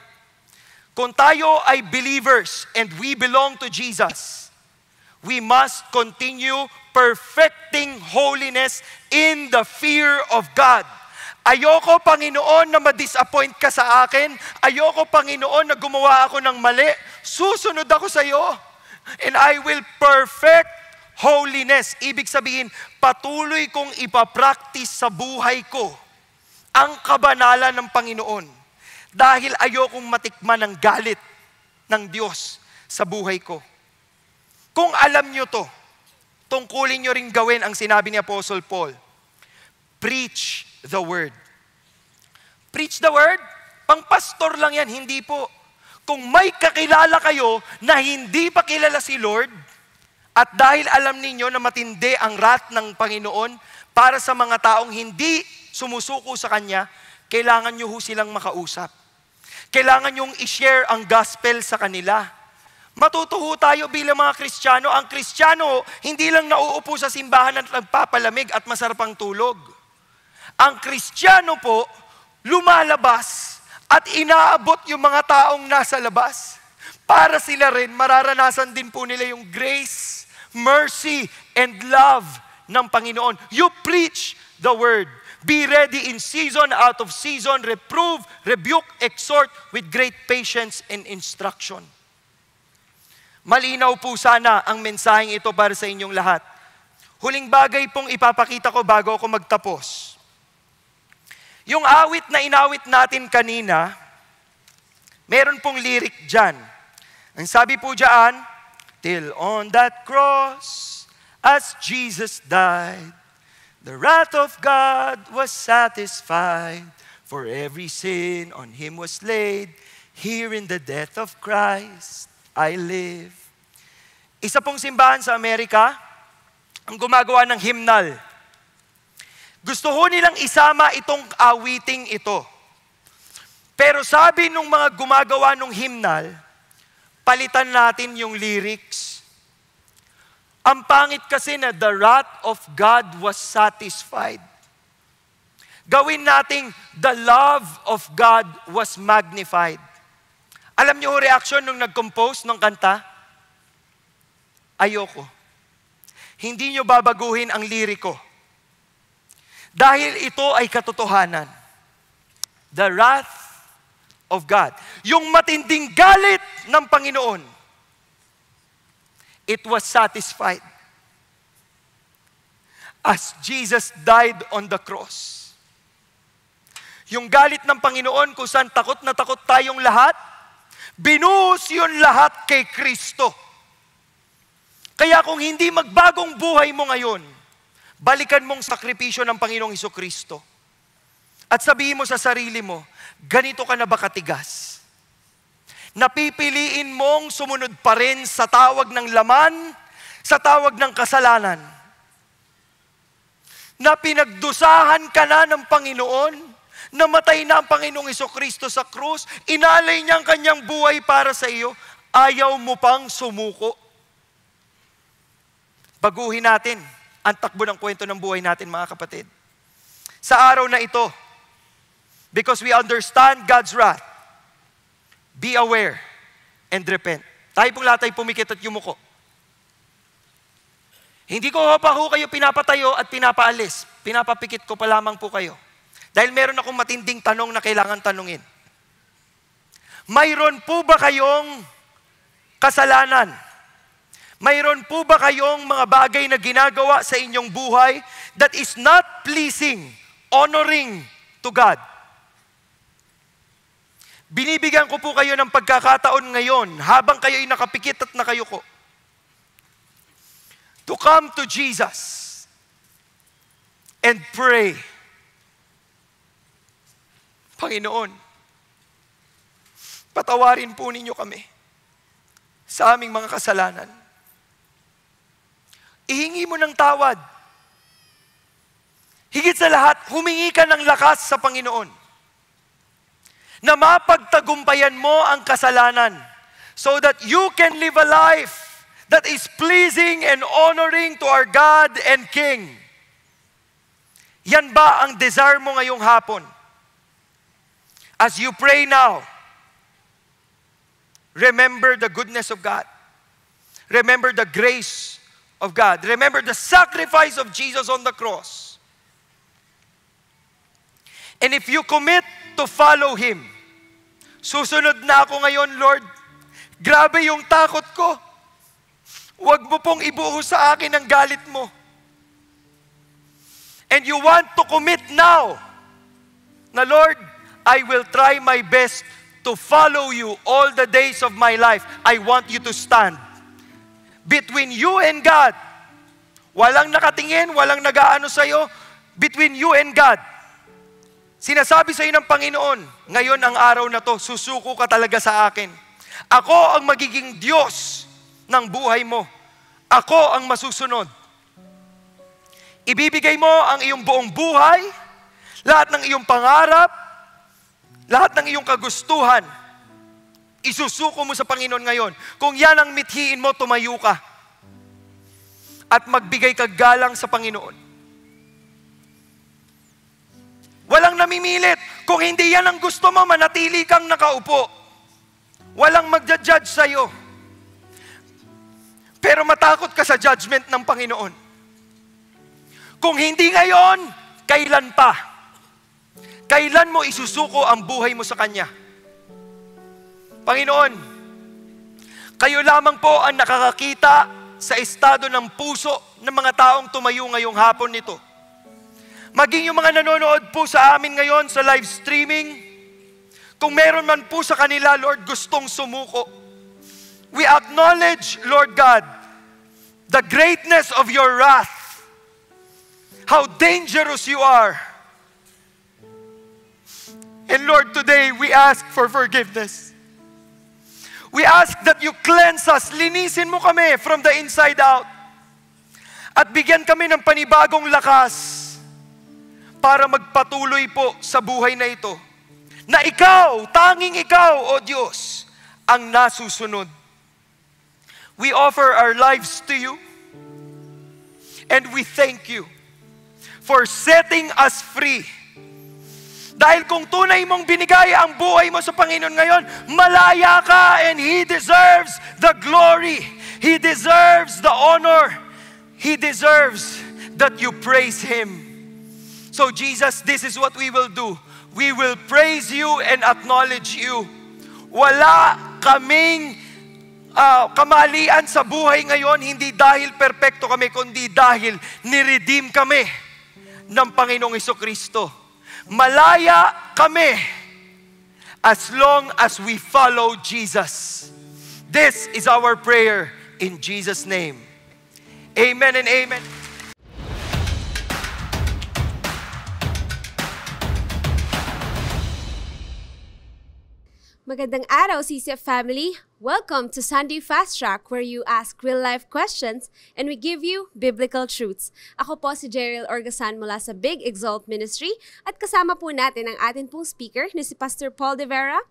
Kung tayo ay believers and we belong to Jesus, we must continue perfecting holiness in the fear of God. Ayoko, Panginoon, na ma-disappoint ka sa akin. Ayoko, Panginoon, na gumawa ako ng mali. Susunod ako sa iyo. And I will perfect holiness. Ibig sabihin, patuloy kong ipapractice sa buhay ko ang kabanalan ng Panginoon. Dahil ayokong matikman ng galit ng Diyos sa buhay ko. Kung alam nyo to, tungkulin nyo rin gawin ang sinabi ni Apostle Paul. Preach the word. Preach the word? Pang-pastor lang yan, hindi po. Kung may kakilala kayo na hindi pa kilala si Lord, at dahil alam ninyo na matindi ang wrath ng Panginoon para sa mga taong hindi sumusuko sa Kanya, kailangan nyo ho silang makausap. Kailangan nyong i-share ang gospel sa kanila. Matutuho tayo bilang mga Kristiyano. Ang Kristiyano, hindi lang nauupo sa simbahan at nagpapalamig at masarapang tulog. Ang Kristiyano po, lumalabas at inaabot yung mga taong nasa labas. Para sila rin, mararanasan din po nila yung grace, mercy, and love ng Panginoon. You preach the word. Be ready in season, out of season, reprove, rebuke, exhort with great patience and instruction. Malinaw po sana ang mensaheng ito para sa inyong lahat. Huling bagay pong ipapakita ko bago ako magtapos. Yung awit na inawit natin kanina, meron pong lyric dyan. Ang sabi po dyan, till on that cross, as Jesus died, the wrath of God was satisfied, for every sin on Him was laid. Here in the death of Christ, I live. Isa pong simbahan sa Amerika, ang gumagawa ng hymnal. Gusto ho nilang isama itong awiting ito. Pero sabi nung mga gumagawa ng hymnal, palitan natin yung lyrics. Ang pangit kasi na the wrath of God was satisfied. Gawin nating the love of God was magnified. Alam niyo ho reaction nung nag-compose ng kanta? Ayoko. Hindi niyo babaguhin ang liriko. Dahil ito ay katotohanan. The wrath of God. Yung matinding galit ng Panginoon. It was satisfied as Jesus died on the cross. Yung galit ng Panginoon kung saan takot na takot tayong lahat, binuhos yun lahat kay Kristo. Kaya kung hindi magbagong buhay mo ngayon, balikan mong sakripisyo ng Panginoong Hesukristo. At sabihin mo sa sarili mo, ganito ka na ba katigas? Napipiliin mong sumunod pa rin sa tawag ng laman, sa tawag ng kasalanan. Na pinagdusahan ka na ng Panginoon, namatay na ang Panginoong Hesukristo sa krus, inalay niya ang kanyang buhay para sa iyo, ayaw mo pang sumuko. Baguhin natin ang takbo ng kwento ng buhay natin, mga kapatid. Sa araw na ito, because we understand God's wrath, be aware and repent. Tayo pong lahat ay pumikit at yumuko. Hindi ko pa ho kayo pinapatayo at pinapaalis. Pinapapikit ko pa lamang po kayo. Dahil meron akong matinding tanong na kailangan tanungin. Mayroon po ba kayong kasalanan? Mayroon po ba kayong mga bagay na ginagawa sa inyong buhay that is not pleasing, honoring to God? Binibigyan ko po kayo ng pagkakataon ngayon habang kayo ay nakapikit at nakayuko to come to Jesus and pray. Panginoon, patawarin po ninyo kami sa aming mga kasalanan. Ihingi mo ng tawad. Higit sa lahat, humingi ka ng lakas sa Panginoon na mapagtagumpayan mo ang kasalanan so that you can live a life that is pleasing and honoring to our God and King. Yan ba ang desire mo ngayong hapon? As you pray now, remember the goodness of God. Remember the grace of God. Remember the sacrifice of Jesus on the cross. And if you commit to follow Him, susunod na ako ngayon, Lord. Grabe yung takot ko. Huwag mo pong ibuhos sa akin ang galit mo. And you want to commit now na, Lord, I will try my best to follow you all the days of my life. I want you to stand between you and God. Walang nakatingin, walang nag-aano sa'yo. Between you and God. Sinasabi sa'yo ng Panginoon, ngayon ang araw na to, susuko ka talaga sa akin. Ako ang magiging Diyos ng buhay mo. Ako ang masusunod. Ibibigay mo ang iyong buong buhay, lahat ng iyong pangarap, lahat ng iyong kagustuhan. Isusuko mo sa Panginoon ngayon. Kung yan ang mithiin mo, tumayo ka. At magbigay ka galang sa Panginoon. Walang namimilit. Kung hindi yan ang gusto mo, manatili kang nakaupo. Walang magja-judge sa'yo. Pero matakot ka sa judgment ng Panginoon. Kung hindi ngayon, kailan pa? Kailan mo isusuko ang buhay mo sa Kanya? Panginoon, kayo lamang po ang nakakakita sa estado ng puso ng mga taong tumayo ngayong hapon nito. Maging yung mga nanonood po sa amin ngayon sa live streaming, kung meron man po sa kanila, Lord, gustong sumuko. We acknowledge, Lord God, the greatness of your wrath. How dangerous you are. And Lord, today we ask for forgiveness. We ask that you cleanse us. Linisin mo kami from the inside out. At bigyan kami ng panibagong lakas para magpatuloy po sa buhay na ito. Na ikaw, tanging ikaw, O Diyos, ang nasusunod. We offer our lives to you. And we thank you for setting us free. Dahil kung tunay mong binigay ang buhay mo sa Panginoon ngayon, malaya ka and He deserves the glory. He deserves the honor. He deserves that you praise Him. So Jesus, this is what we will do. We will praise you and acknowledge you. Wala kaming kamalian sa buhay ngayon, hindi dahil perpekto kami, kundi dahil niredeem kami ng Panginoong Hesukristo. Malaya kami as long as we follow Jesus. This is our prayer in Jesus' name. Amen and amen. Magandang araw, CCF family! Welcome to Sunday Fast Track, where you ask real-life questions and we give you biblical truths. Ako po si Jeriel Orgasan mula sa Big Exalt Ministry at kasama po natin ang atin pong speaker na si Pastor Paul De Vera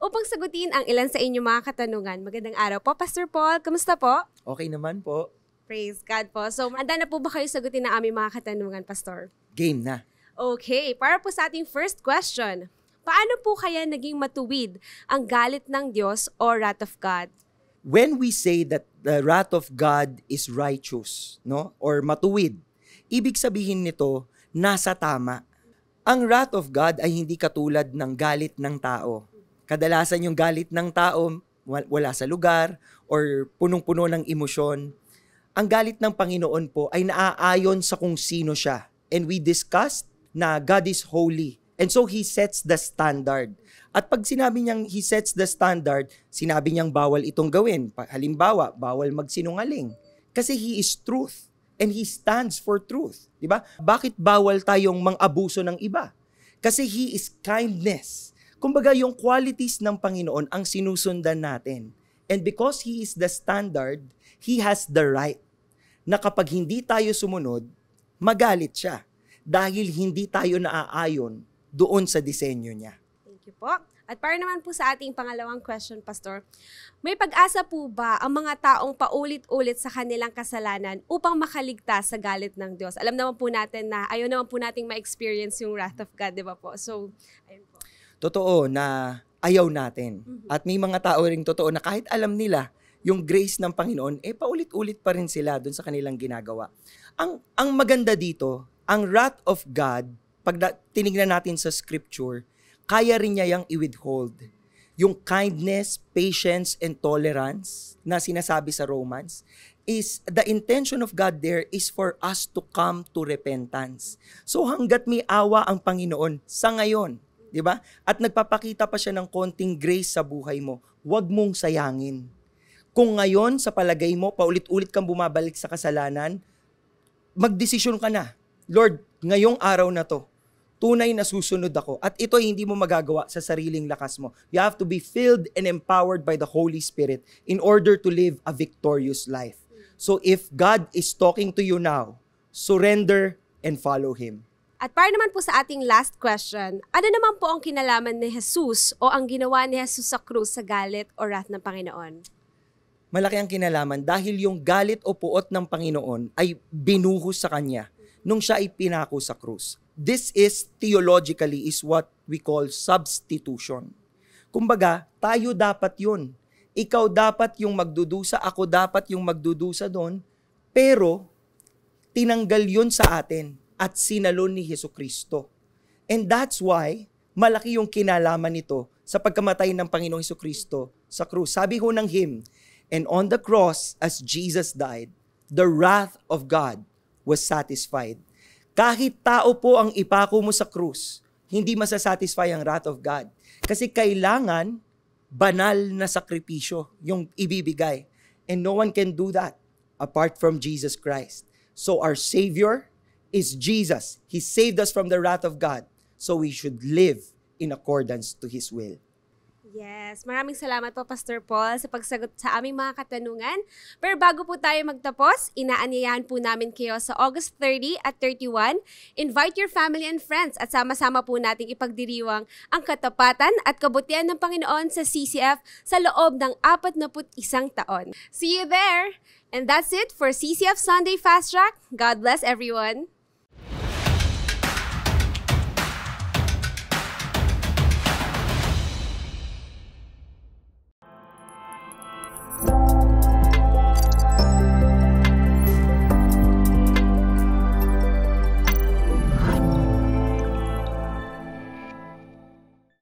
upang sagutin ang ilan sa inyong mga katanungan. Magandang araw po, Pastor Paul. Kamusta po? Okay naman po. Praise God po. So, handa na po ba kayo sagutin ang aming mga katanungan, Pastor? Game na. Okay, para po sa ating first question. Paano po kaya naging matuwid ang galit ng Diyos o wrath of God? when we say that the wrath of God is righteous, no? Or matuwid, ibig sabihin nito, nasa tama. Ang wrath of God ay hindi katulad ng galit ng tao. Kadalasan yung galit ng tao wala sa lugar or punong-puno ng emosyon. Ang galit ng Panginoon po ay naaayon sa kung sino siya. And we discussed na God is holy. And so He sets the standard. At pag sinabi niyang He sets the standard, sinabi niyang bawal itong gawin. Halimbawa, bawal magsinungaling. Kasi He is truth. And He stands for truth. Diba? Bakit bawal tayong mang-abuso ng iba? Kasi He is kindness. Kumbaga, yung qualities ng Panginoon ang sinusundan natin. And because He is the standard, He has the right na kapag hindi tayo sumunod, magalit siya. Dahil hindi tayo naaayon doon sa disenyo niya. Thank you po. At para naman po sa ating pangalawang question, Pastor, may pag-asa po ba ang mga taong paulit-ulit sa kanilang kasalanan upang makaligtas sa galit ng Diyos? Alam naman po natin na ayaw naman po nating ma-experience yung wrath of God, di ba po? So, ayun po. Totoo na ayaw natin. At may mga tao ring totoo na kahit alam nila yung grace ng Panginoon, paulit-ulit pa rin sila doon sa kanilang ginagawa. Ang maganda dito, ang wrath of God, pag tinignan natin sa scripture, kaya rin niya yung i-withhold. Yung kindness, patience, and tolerance na sinasabi sa Romans, is the intention of God there is for us to come to repentance. So hanggat may awa ang Panginoon sa ngayon, di ba? At nagpapakita pa siya ng konting grace sa buhay mo, huwag mong sayangin. Kung ngayon, sa palagay mo, paulit-ulit kang bumabalik sa kasalanan, magdesisyon ka na. Lord, ngayong araw na to, tunay na susunod ako. At ito hindi mo magagawa sa sariling lakas mo. You have to be filled and empowered by the Holy Spirit in order to live a victorious life. So if God is talking to you now, surrender and follow Him. At para naman po sa ating last question, ano naman po ang kinalaman ni Jesus o ang ginawa ni Jesus sa krus sa galit o wrath ng Panginoon? Malaki ang kinalaman dahil yung galit o puot ng Panginoon ay binuhos sa Kanya nung siya ay pinako sa krus. This is theologically is what we call substitution. Kumbaga, tayo dapat yun. Ikaw dapat yung magdudusa, ako dapat yung magdudusa doon, pero tinanggal yun sa atin at sinalon ni Jesucristo. And that's why malaki yung kinalaman nito sa pagkamatay ng Panginoong Jesucristo sa krus. Sabi ho ng hymn, and on the cross, as Jesus died, the wrath of God was satisfied. Kahit tao po ang ipako mo sa krus, hindi masasatisfy ang wrath of God. Kasi kailangan banal na sakripisyo yung ibibigay. And no one can do that apart from Jesus Christ. So our Savior is Jesus. He saved us from the wrath of God. So we should live in accordance to His will. Yes, maraming salamat po Pastor Paul sa pagsagot sa aming mga katanungan. Pero bago po tayo magtapos, inaanyayahan po namin kayo sa August 30 at 31. Invite your family and friends at sama-sama po nating ipagdiriwang ang katapatan at kabutihan ng Panginoon sa CCF sa loob ng 41 taon. See you there! And that's it for CCF Sunday Fast Track. God bless everyone!